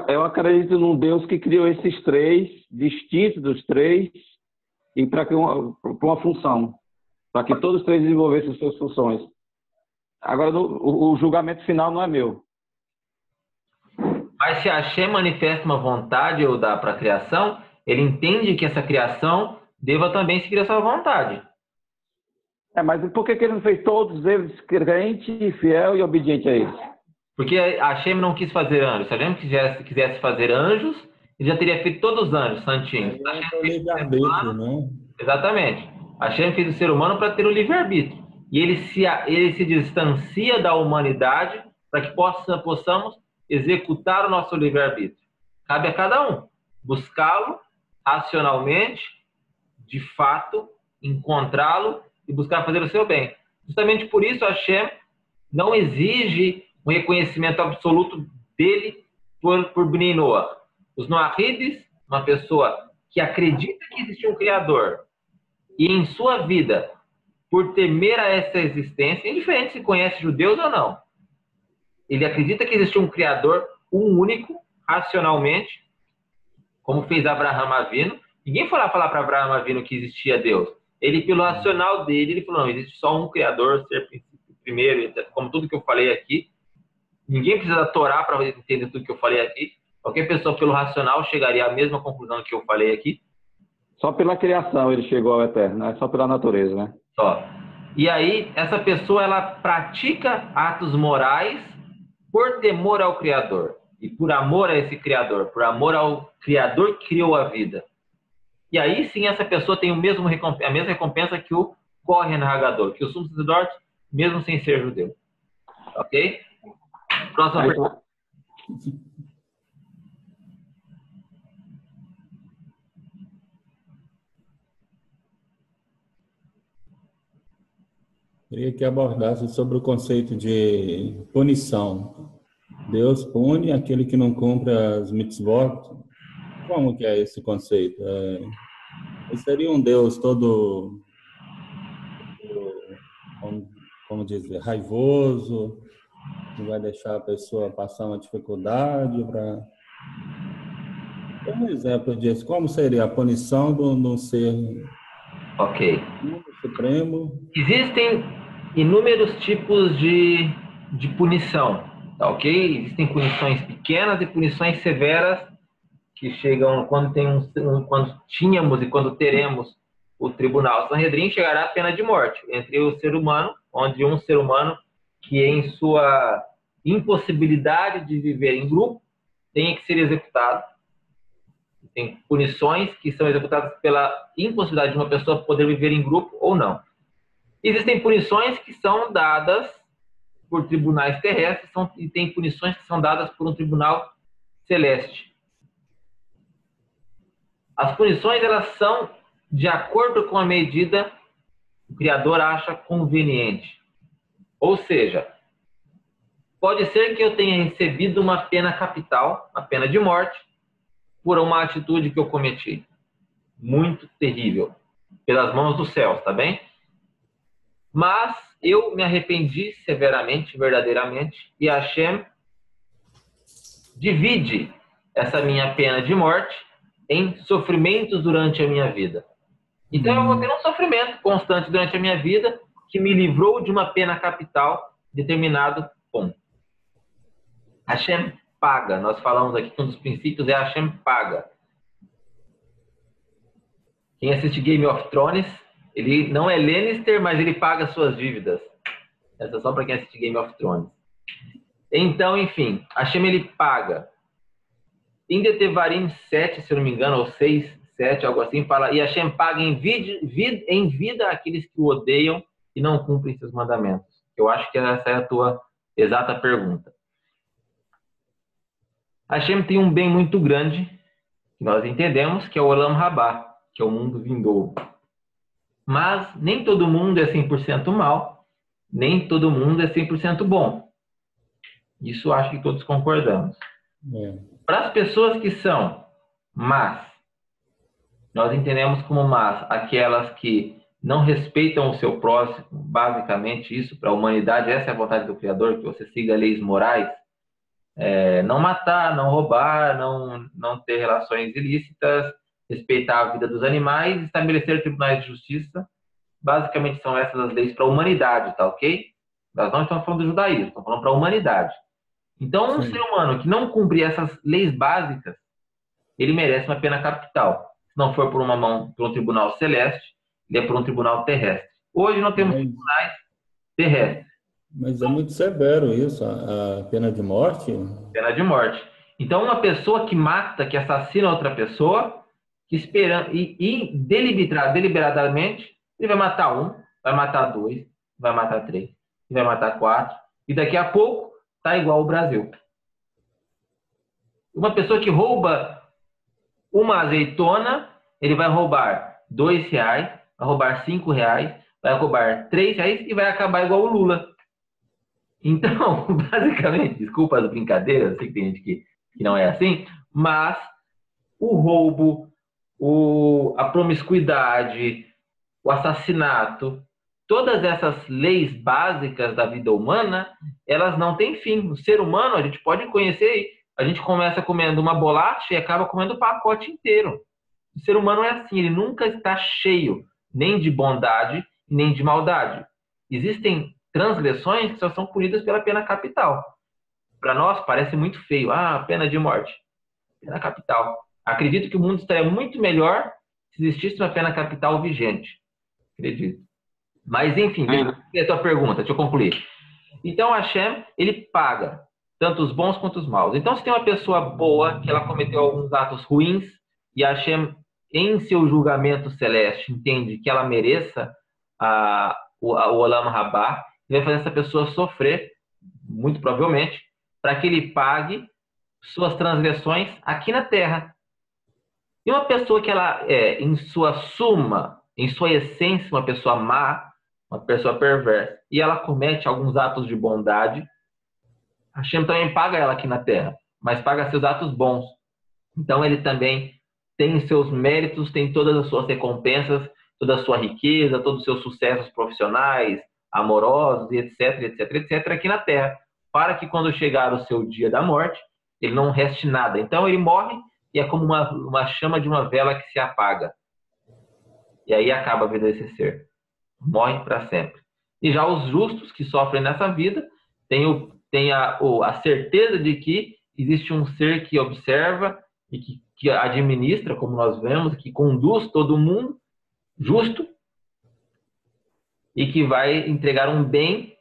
Eu acredito num Deus que criou esses 3, distintos dos 3, e para uma função, para que todos os 3 desenvolvessem suas funções. Agora, o julgamento final não é meu. Mas se Hashem manifesta uma vontade ou dá para a criação, ele entende que essa criação deva também seguir a sua vontade. Mas por que ele não fez todos eles crente, fiel e obediente a eles? Porque Hashem não quis fazer anjos. Se Hashem quisesse fazer anjos, ele já teria feito todos os anjos santinhos. Exatamente. Hashem fez o ser humano para ter o livre-arbítrio. E ele se distancia da humanidade para que possamos executar o nosso livre-arbítrio. Cabe a cada um buscá-lo racionalmente, de fato, encontrá-lo e buscar fazer o seu bem. Justamente por isso Hashem não exige um reconhecimento absoluto dele por Bnei Noach. Os Noahides, uma pessoa que acredita que existe um Criador e em sua vida, por temer a essa existência, indiferente se conhece judeus ou não, ele acredita que existe um Criador, um único, racionalmente, como fez Abraham Avinu. Ninguém foi lá falar para Abraham Avinu que existia Deus. Ele, pelo racional dele, ele falou, não, existe só um Criador, ser primeiro, etc. Como tudo que eu falei aqui. Ninguém precisa da Torá para entender tudo que eu falei aqui. Qualquer pessoa, pelo racional, chegaria à mesma conclusão que eu falei aqui. Só pela criação ele chegou ao eterno, não é só pela natureza, né? Só. E aí, essa pessoa, ela pratica atos morais por temor ao Criador. E por amor a esse Criador. Por amor ao Criador que criou a vida. E aí, sim, essa pessoa tem a mesma recompensa que o Kohen Hagadol, que o sumo sacerdote, mesmo sem ser judeu. Ok? Próxima pergunta. Queria que abordasse sobre o conceito de punição. Deus pune aquele que não cumpre as mitzvot. Como que é esse conceito? Seria um Deus todo, como dizer, raivoso, não vai deixar a pessoa passar uma dificuldade para... Tem um exemplo disso. Como seria a punição de um ser supremo? Existem inúmeros tipos de punição, tá ok? Existem punições pequenas e punições severas que chegam quando tínhamos e quando teremos o tribunal Sanhedrin, chegará a pena de morte entre o ser humano, onde um ser humano que em sua impossibilidade de viver em grupo tem que ser executado. Tem punições que são executadas pela impossibilidade de uma pessoa poder viver em grupo ou não. Existem punições que são dadas por tribunais terrestres e tem punições que são dadas por um tribunal celeste. As punições, elas são de acordo com a medida que o Criador acha conveniente. Ou seja, pode ser que eu tenha recebido uma pena capital, uma pena de morte, por uma atitude que eu cometi. Muito terrível. Pelas mãos dos céus, tá bem? Mas eu me arrependi severamente, verdadeiramente, e Hashem divide essa minha pena de morte em sofrimentos durante a minha vida. Então eu vou ter um sofrimento constante durante a minha vida que me livrou de uma pena capital em determinado ponto. Hashem paga. Nós falamos aqui que um dos princípios é Hashem paga. Quem assiste Game of Thrones, ele não é Lannister, mas ele paga suas dívidas. Essa é só para quem assiste Game of Thrones. Então, enfim, Hashem ele paga. Em Detevarim 7, se eu não me engano, ou 6, 7, algo assim, fala, e Hashem paga em vida aqueles que o odeiam e não cumprem seus mandamentos. Eu acho que essa é a tua exata pergunta. Hashem tem um bem muito grande, que nós entendemos, que é o Olam Rabá, que é o mundo vindouro. Mas nem todo mundo é 100% mal, nem todo mundo é 100% bom. Isso acho que todos concordamos. Para as pessoas que são más, nós entendemos como más aquelas que não respeitam o seu próximo, basicamente isso, para a humanidade, essa é a vontade do Criador, que você siga leis morais, não matar, não roubar, não ter relações ilícitas, respeitar a vida dos animais, estabelecer tribunais de justiça. Basicamente são essas as leis para a humanidade, tá ok? Nós não estamos falando do judaísmo, estamos falando para a humanidade. Então, um ser humano que não cumpre essas leis básicas, ele merece uma pena capital. Se não for por um tribunal celeste, ele é por um tribunal terrestre. Hoje não temos tribunais terrestres. Mas é muito severo isso, a pena de morte? Pena de morte. Então, uma pessoa que mata, que assassina outra pessoa, e deliberadamente, ele vai matar um, vai matar dois, vai matar três, vai matar quatro, e daqui a pouco está igual ao Brasil. Uma pessoa que rouba uma azeitona, ele vai roubar R$2, vai roubar R$5, vai roubar R$3 e vai acabar igual o Lula. Então, basicamente, desculpa as brincadeiras, sei que tem gente que não é assim, mas o roubo, a promiscuidade, o assassinato, todas essas leis básicas da vida humana, elas não têm fim. O ser humano, a gente pode conhecer, a gente começa comendo uma bolacha e acaba comendo o pacote inteiro. O ser humano é assim, ele nunca está cheio, nem de bondade, nem de maldade. Existem transgressões que só são punidas pela pena capital. Para nós parece muito feio. Pena de morte. Pena capital. Acredito que o mundo estaria muito melhor se existisse uma pena capital vigente. Acredito. Mas, enfim, deixa eu ver a tua pergunta, deixa eu concluir. Então, Hashem, ele paga tanto os bons quanto os maus. Então, se tem uma pessoa boa, que ela cometeu alguns atos ruins, e Hashem, em seu julgamento celeste, entende que ela mereça o Olam Rabá, ele vai fazer essa pessoa sofrer, muito provavelmente, para que ele pague suas transgressões aqui na Terra. E uma pessoa que ela é, em sua suma, em sua essência, uma pessoa má, uma pessoa perversa, e ela comete alguns atos de bondade, Hashem também paga ela aqui na Terra, mas paga seus atos bons. Então ele também tem seus méritos, tem todas as suas recompensas, toda a sua riqueza, todos os seus sucessos profissionais, amorosos, etc, etc, etc, aqui na Terra, para que quando chegar o seu dia da morte, ele não reste nada. Então ele morre e é como uma chama de uma vela que se apaga. E aí acaba a vida desse ser. Morre para sempre. E já os justos que sofrem nessa vida têm a certeza de que existe um ser que observa e que administra, como nós vemos, que conduz todo mundo justo e que vai entregar um bem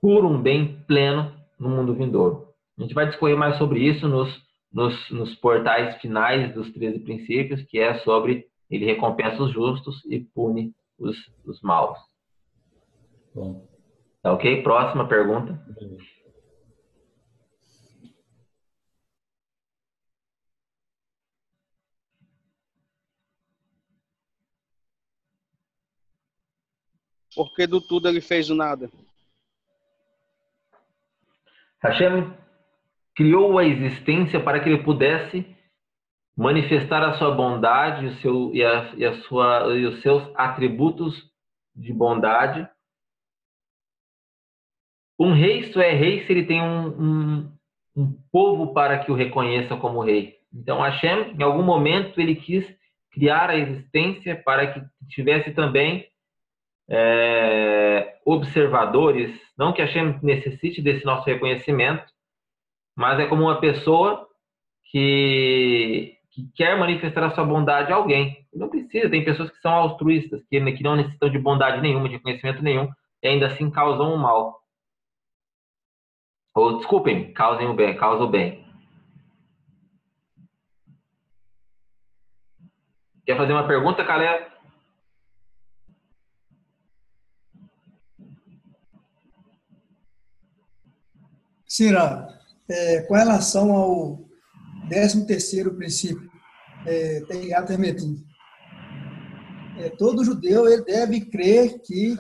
puro, um bem pleno no mundo vindouro. A gente vai discorrer mais sobre isso nos portais finais dos 13 princípios, que é sobre ele recompensa os justos e pune os maus. Bom. Tá ok? Próxima pergunta. Porque do tudo ele fez o nada. Hashem criou a existência para que ele pudesse manifestar a sua bondade e os seus atributos de bondade. Um rei só é rei se ele tem um povo para que o reconheça como rei. Então, Hashem, em algum momento, ele quis criar a existência para que tivesse também observadores. Não que Hashem necessite desse nosso reconhecimento, mas é como uma pessoa que quer manifestar a sua bondade a alguém. Não precisa, tem pessoas que são altruístas, que não necessitam de bondade nenhuma, de conhecimento nenhum, e ainda assim causam o mal. Ou, desculpem, causam o bem. Quer fazer uma pergunta, Caleb? Cira, com relação ao 13º princípio, Tehiat Hametim, todo judeu ele deve crer que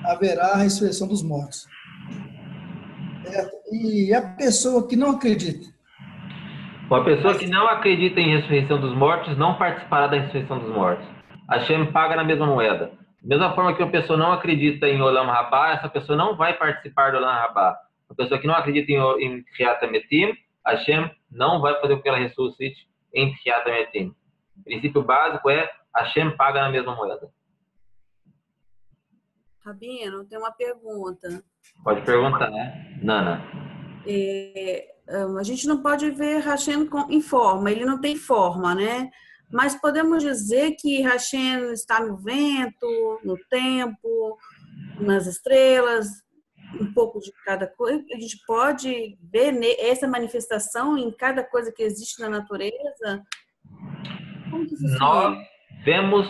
haverá a ressurreição dos mortos. E a pessoa que não acredita? Uma pessoa que não acredita em ressurreição dos mortos não participará da ressurreição dos mortos. Hashem paga na mesma moeda. Da mesma forma que uma pessoa não acredita em Olam Rabá, essa pessoa não vai participar do Olam Rabá. Uma pessoa que não acredita em Tehiat Hametim, Hashem não vai fazer com que ela ressuscite em Tehiat Hametim. O princípio básico é Hashem paga na mesma moeda. Rabino, tem uma pergunta. Pode perguntar, né? Nana. A gente não pode ver Hashem em forma, ele não tem forma, né? Mas podemos dizer que Hashem está no vento, no tempo, nas estrelas, um pouco de cada coisa. A gente pode ver essa manifestação em cada coisa que existe na natureza? Como que funciona? Nós vemos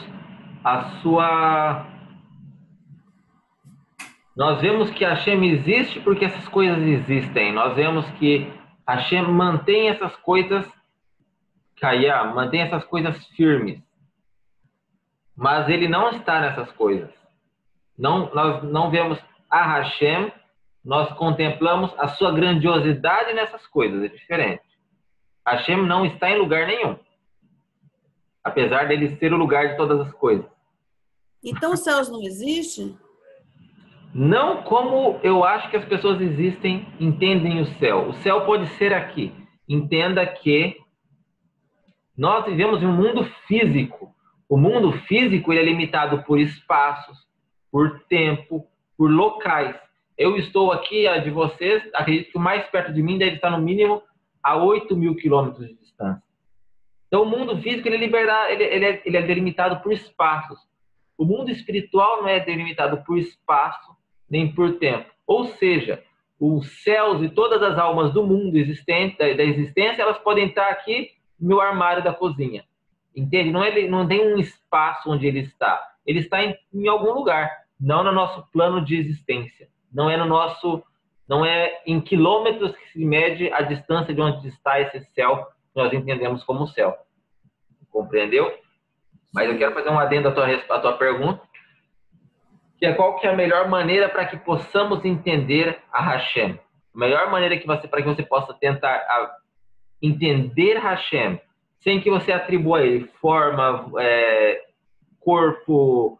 Nós vemos que Hashem existe porque essas coisas existem. Nós vemos que Hashem mantém essas coisas mantém essas coisas firmes. Mas ele não está nessas coisas. Nós não vemos a Hashem, nós contemplamos a sua grandiosidade nessas coisas. É diferente. Hashem não está em lugar nenhum. Apesar dele ser o lugar de todas as coisas. Então os céus não existem? Não como eu acho que as pessoas entendem o céu. O céu pode ser aqui. Entenda que nós vivemos em um mundo físico. O mundo físico ele é limitado por espaços, por tempo, por locais. Eu estou aqui, a de vocês, acredito que o mais perto de mim deve estar no mínimo a 8.000 quilômetros de distância. Então o mundo físico ele é delimitado por espaços. O mundo espiritual não é delimitado por espaço nem por tempo. Ou seja, os céus e todas as almas do mundo da existência, elas podem estar aqui no meu armário da cozinha. Entende? Não tem um espaço onde ele está. Ele está em algum lugar, não no nosso plano de existência. Não é em quilômetros que se mede a distância de onde está esse céu que nós entendemos como céu. Compreendeu? Mas eu quero fazer um adendo à tua pergunta, que é qual que é a melhor maneira para que possamos entender a Hashem. A melhor maneira para que você possa tentar entender Hashem, sem que você atribua a ele forma, corpo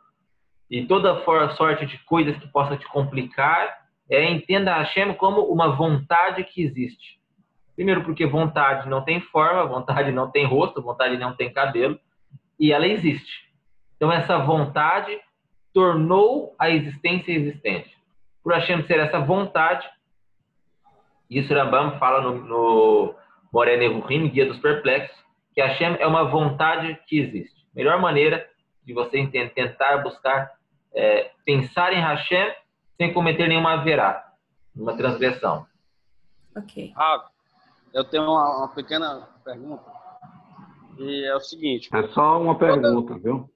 e toda sorte de coisas que possa te complicar, entenda Hashem como uma vontade que existe. Primeiro porque vontade não tem forma, vontade não tem rosto, vontade não tem cabelo, e ela existe. Então essa vontade tornou a existência existente. Por Hashem ser essa vontade, isso Rambam fala no Moreh Nevuchim, Guia dos Perplexos, que Hashem é uma vontade que existe. Melhor maneira de você tentar buscar pensar em Hashem sem cometer nenhuma averá, uma transgressão. Ok. Eu tenho uma pequena pergunta. E é o seguinte. É só uma pergunta, viu?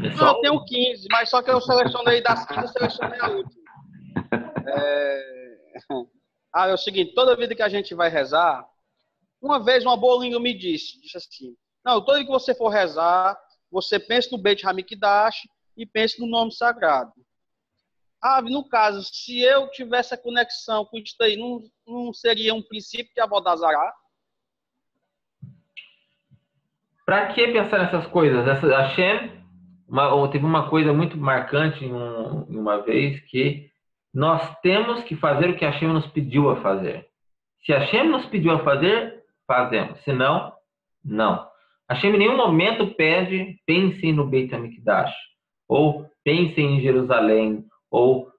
Eu tenho 15, mas só que eu selecionei das 15, eu selecionei a última. É o seguinte, toda vida que a gente vai rezar, uma vez uma bolinha me disse assim, não, toda vez que você for rezar, você pensa no Beit Hamikdash e pensa no nome sagrado. No caso, se eu tivesse a conexão com isso aí, não seria um princípio de Avodazará? Para que pensar nessas coisas? Hashem teve uma coisa muito marcante em uma vez, que nós temos que fazer o que Hashem nos pediu a fazer. Se Hashem nos pediu a fazer, fazemos. Se não, não. Hashem em nenhum momento pede, pensem no Beit HaMikdash, ou pensem em Jerusalém, ou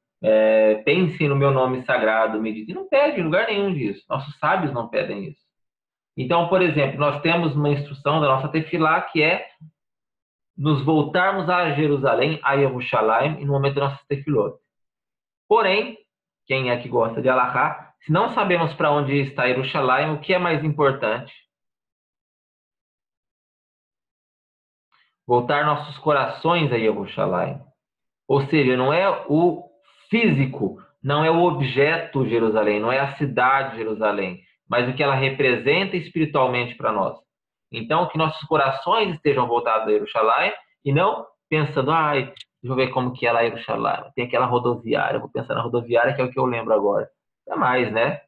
pensem no meu nome sagrado, meditem. Não pede em lugar nenhum disso. Nossos sábios não pedem isso. Então, por exemplo, nós temos uma instrução da nossa tefilá que é nos voltarmos a Jerusalém, a Yerushalayim, no momento da nossa tefilot. Porém, quem é que gosta de Alahá, se não sabemos para onde está Yerushalayim, o que é mais importante? Voltar nossos corações a Yerushalayim. Ou seja, não é o físico, não é o objeto Jerusalém, não é a cidade Jerusalém, mas o que ela representa espiritualmente para nós. Então, que nossos corações estejam voltados a Yerushalayim e não pensando, deixa eu ver como que é lá Yerushalayim. Tem aquela rodoviária, eu vou pensar na rodoviária, que é o que eu lembro agora. Não é mais, né?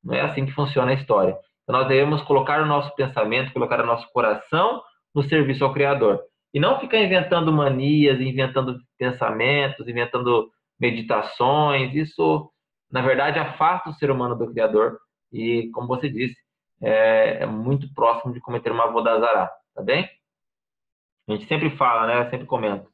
Não é assim que funciona a história. Então, nós devemos colocar o nosso pensamento, colocar o nosso coração no serviço ao Criador. E não ficar inventando manias, inventando pensamentos, inventando meditações. Isso, na verdade, afasta o ser humano do Criador. E, como você disse, é muito próximo de cometer uma avodazará, tá bem? A gente sempre fala, né? Eu sempre comento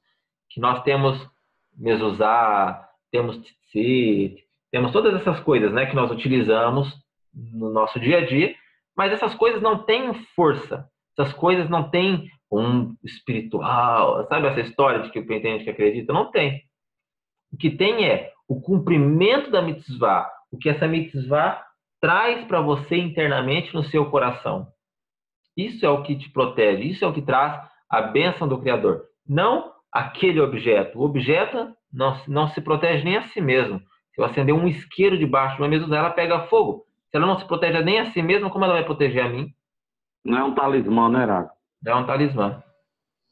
que nós temos mezuzá, temos tzitzit, temos todas essas coisas, né, que nós utilizamos no nosso dia a dia, mas essas coisas não têm força, essas coisas não têm um espiritual, sabe essa história de que tem gente que acredita? Não tem. O que tem é o cumprimento da mitzvah, o que essa mitzvah traz para você internamente no seu coração. Isso é o que te protege, isso é o que traz a bênção do Criador. Não aquele objeto. O objeto não se protege nem a si mesmo. Se eu acender um isqueiro debaixo de uma mezuzá, ela pega fogo. Se ela não se protege nem a si mesma, como ela vai proteger a mim? Não é um talismã, né, Erago? É um talismã.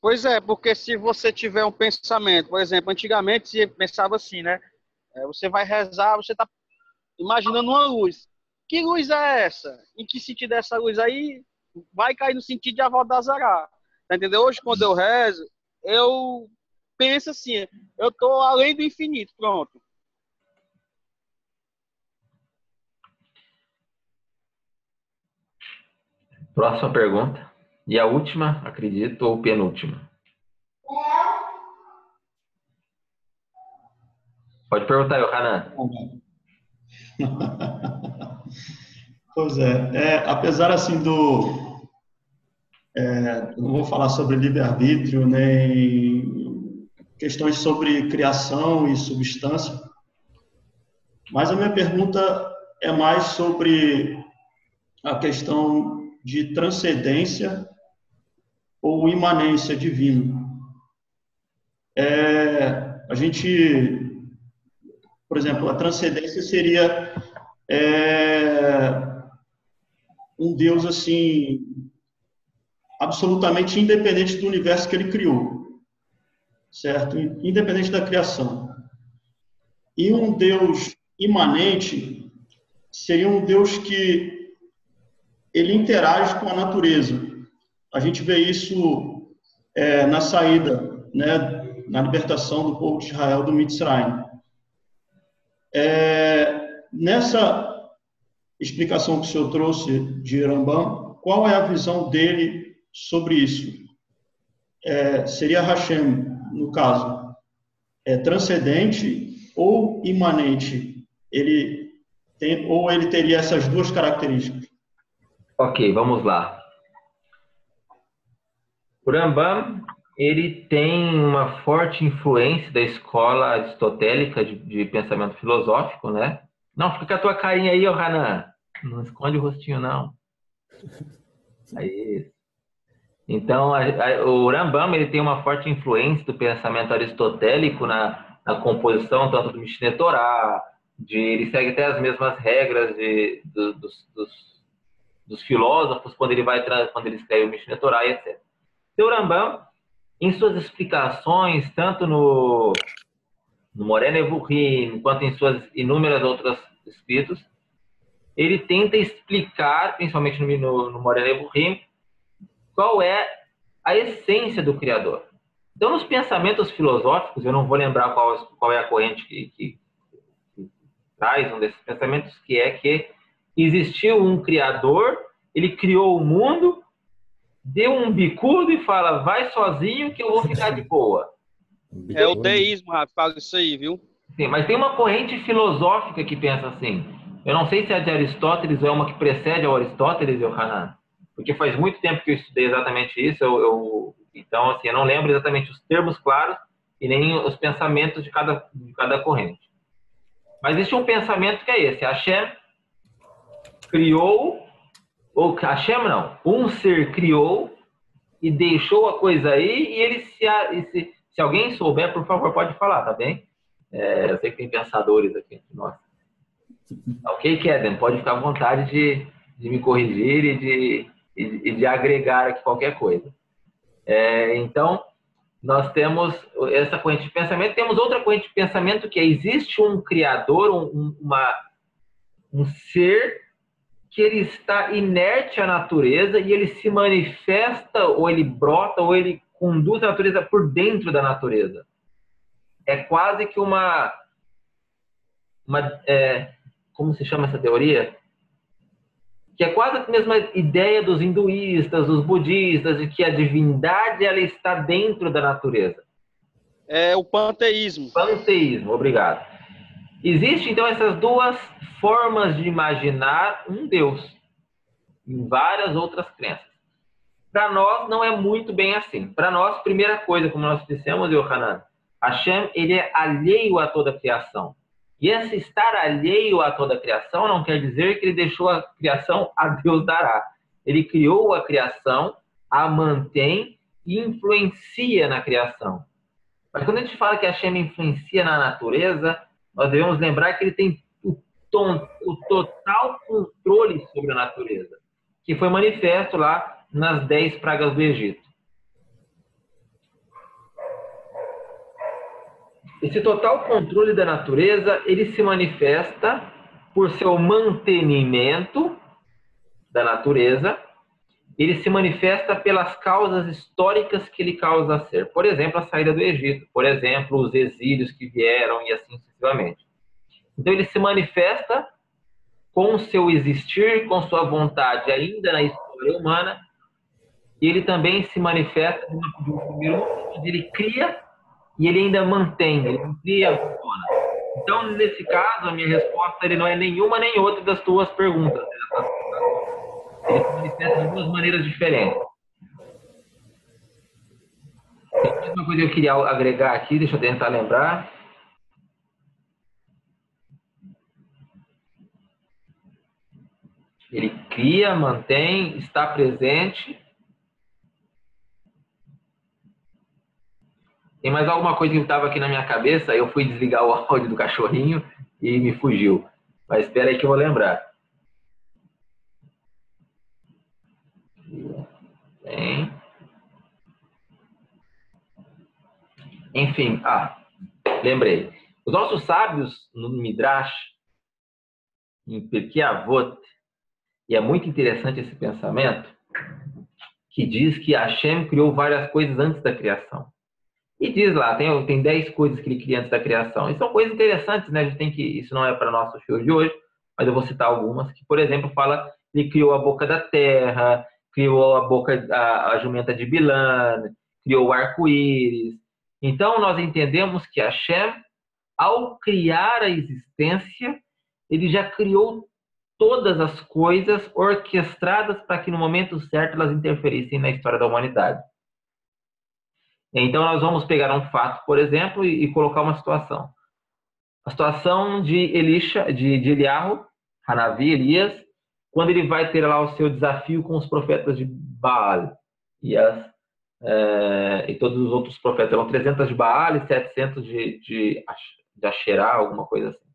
Pois é, porque se você tiver um pensamento, por exemplo, antigamente você pensava assim, né? Você vai rezar, você está imaginando uma luz. Que luz é essa? Em que sentido é essa luz? Aí vai cair no sentido de avodazará. Tá entendendo? Hoje, quando eu rezo, eu penso assim, eu estou além do infinito, pronto. Próxima pergunta. E a última, acredito, ou penúltima? Pode perguntar, Yohanan. Pois apesar assim não vou falar sobre livre-arbítrio, nem questões sobre criação e substância, mas a minha pergunta é mais sobre a questão de transcendência ou imanência divina. A gente, por exemplo, a transcendência seria um Deus assim absolutamente independente do universo que ele criou, certo? Independente da criação. E um Deus imanente seria um Deus que ele interage com a natureza. A gente vê isso na saída, né, na libertação do povo de Israel do Mitzrayim. Nessa explicação que o senhor trouxe de Rambam, qual é a visão dele sobre isso? Seria Hashem, no caso, transcendente ou imanente? Ele teria essas duas características? Ok, vamos lá. O Rambam, ele tem uma forte influência da escola aristotélica de pensamento filosófico, né? Não, fica com a tua carinha aí, Hanan. Não esconde o rostinho, não. Aí. Então, o Rambam, ele tem uma forte influência do pensamento aristotélico na composição, tanto do Mishneh Torah, ele segue até as mesmas regras dos filósofos quando ele escreve o Mishneh Torah e etc. O Rambam, em suas explicações, tanto no Moreh Nevuchim, quanto em suas inúmeras outras escritos, ele tenta explicar, principalmente no Moreh Nevuchim, qual é a essência do Criador. Então, nos pensamentos filosóficos, eu não vou lembrar qual é a corrente que traz um desses pensamentos, que é que existiu um Criador, ele criou o mundo, deu um bicudo e fala, vai sozinho que eu vou ficar de boa. É o deísmo, Rafa, fala isso aí, viu? Sim, mas tem uma corrente filosófica que pensa assim. Eu não sei se é de Aristóteles ou é uma que precede ao Aristóteles, Yohanan, porque faz muito tempo que eu estudei exatamente isso. Então, assim, eu não lembro exatamente os termos claros e nem os pensamentos de cada corrente. Mas existe um pensamento que é esse. Hashem criou, ou Hashem não, um ser criou e deixou a coisa aí, e ele se alguém souber, por favor, pode falar, tá bem? Eu sei que tem pensadores aqui entre nós. Ok, Keden, pode ficar à vontade de me corrigir e de agregar aqui qualquer coisa. Então, nós temos essa corrente de pensamento, temos outra corrente de pensamento que existe um Criador, um ser que ele está inerte à natureza e ele se manifesta, ou ele brota, ou ele conduz a natureza por dentro da natureza. É quase que como se chama essa teoria? Que é quase a mesma ideia dos hinduístas, dos budistas, de que a divindade ela está dentro da natureza. É o panteísmo. Panteísmo, obrigado. Existem, então, essas duas formas de imaginar um Deus, em várias outras crenças. Para nós, não é muito bem assim. Para nós, primeira coisa, como nós dissemos, Yohanan, Hashem, ele é alheio a toda a criação. E esse estar alheio a toda a criação não quer dizer que ele deixou a criação a Deus dará. Ele criou a criação, a mantém e influencia na criação. Mas quando a gente fala que Hashem influencia na natureza, nós devemos lembrar que ele tem o total controle sobre a natureza, que foi manifesto lá nas 10 pragas do Egito. Esse total controle da natureza, ele se manifesta por seu mantenimento da natureza, ele se manifesta pelas causas históricas que ele causa a ser. Por exemplo, a saída do Egito, por exemplo, os exílios que vieram e assim sucessivamente. Então, ele se manifesta com o seu existir, com sua vontade ainda na história humana, e ele também se manifesta de um primeiro momento, onde ele cria e ele ainda mantém, ele cria a funciona. Então, nesse caso, a minha resposta ele não é nenhuma nem outra das tuas perguntas. Ele se manifesta de duas maneiras diferentes. Tem mais uma coisa que eu queria agregar aqui, deixa eu tentar lembrar. Ele cria, mantém, está presente. Tem mais alguma coisa que estava aqui na minha cabeça, eu fui desligar o áudio do cachorrinho e me fugiu. Mas espera aí que eu vou lembrar. Bem. Enfim, lembrei. Os nossos sábios no Midrash, em Pirkei Avot, e é muito interessante esse pensamento, que diz que Hashem criou várias coisas antes da criação. E diz lá, tem 10 coisas que ele cria antes da criação. E são coisas interessantes, né? A gente tem que, isso não é para nosso show de hoje, mas eu vou citar algumas, que, por exemplo, fala que ele criou a boca da terra, criou a jumenta de Bilã, criou o arco-íris. Então, nós entendemos que Hashem, ao criar a existência, ele já criou todas as coisas orquestradas para que, no momento certo, elas interferissem na história da humanidade. Então, nós vamos pegar um fato, por exemplo, e colocar uma situação. A situação de Eliyahu, Hanavi, Elias, quando ele vai ter lá o seu desafio com os profetas de Baal. E todos os outros profetas. Eram 300 de Baal e 700 de Asherá, alguma coisa assim.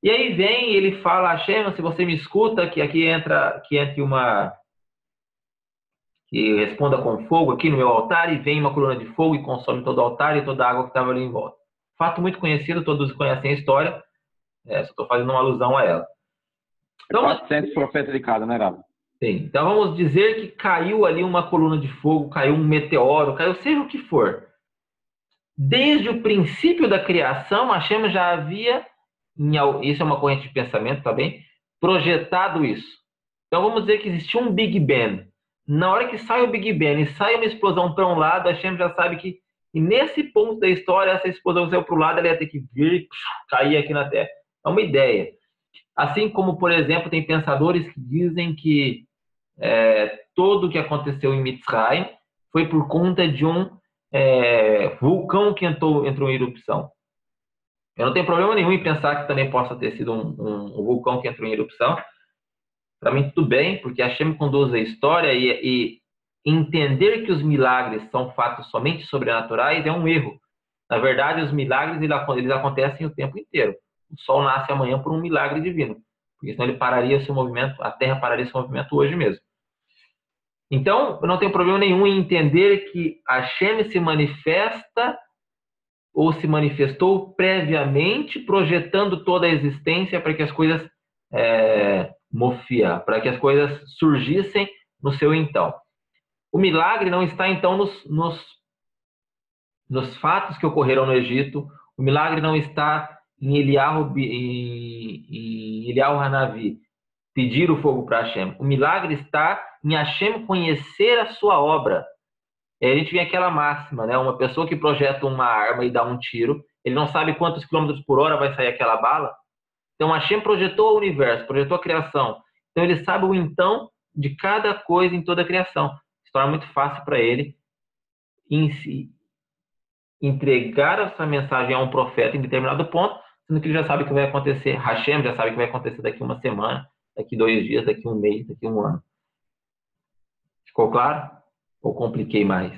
E aí vem, ele fala, Hashem, se você me escuta, que aqui entre uma... que responda com fogo aqui no meu altar, e vem uma coluna de fogo e consome todo o altar e toda a água que estava ali em volta. Fato muito conhecido, todos conhecem a história, só estou fazendo uma alusão a ela. Então, 400 profetas de cada, né, Rava? Sim. Então vamos dizer que caiu ali uma coluna de fogo, caiu um meteoro, caiu seja o que for. Desde o princípio da criação, Hashem já havia, isso é uma corrente de pensamento também, projetado isso. Então vamos dizer que existia um Big Bang. Na hora que sai o Big Bang e sai uma explosão para um lado, Hashem já sabe que e nesse ponto da história, essa explosão saiu para o lado, ela ia ter que vir, cair aqui na Terra. É uma ideia. Assim como, por exemplo, tem pensadores que dizem que tudo o que aconteceu em Mitzrayim foi por conta de um vulcão que entrou em erupção. Eu não tenho problema nenhum em pensar que também possa ter sido um vulcão que entrou em erupção. Para mim, tudo bem, porque Hashem conduz a história e entender que os milagres são fatos somente sobrenaturais é um erro. Na verdade, os milagres eles acontecem o tempo inteiro. O sol nasce amanhã por um milagre divino, porque senão ele pararia seu movimento, a Terra pararia seu movimento hoje mesmo. Então, eu não tenho problema nenhum em entender que Hashem se manifesta ou se manifestou previamente, projetando toda a existência para que as coisas para que as coisas surgissem no seu então. O milagre não está, então, nos fatos que ocorreram no Egito. O milagre não está em Eliyahu Hanavi pedir o fogo para Hashem. O milagre está em Hashem conhecer a sua obra. A gente vê aquela máxima, né? Uma pessoa que projeta uma arma e dá um tiro, ele não sabe quantos quilômetros por hora vai sair aquela bala. Então, Hashem projetou o universo, projetou a criação. Então, ele sabe o então de cada coisa em toda a criação. Se torna muito fácil para ele em si entregar essa mensagem a um profeta em determinado ponto, sendo que ele já sabe o que vai acontecer. Hashem já sabe o que vai acontecer daqui uma semana, daqui 2 dias, daqui um mês, daqui um ano. Ficou claro? Ou compliquei mais?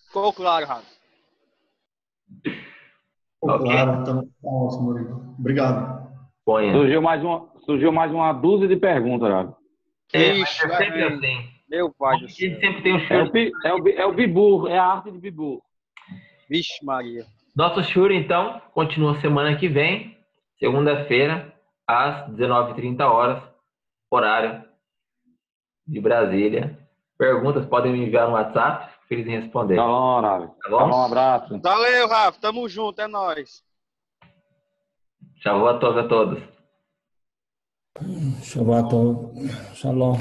Ficou claro, Rafa. Okay. Claro, então, ótimo, Murilo. Obrigado. Ponha. Surgiu mais uma dúzia de perguntas, Rafa. Ixi, é sempre assim. Meu pai do céu. Sempre tem um shuri. É o Bibur, é a arte de Bibur. Vixe Maria. Nosso shuri, então, continua semana que vem, segunda-feira, às 19h30, horário de Brasília. Perguntas podem me enviar no WhatsApp, feliz em responder. Tá bom, Rafa. Tá bom? Um abraço. Valeu, Rafa. Tamo junto, é nóis. Tchau a todos. Shalom.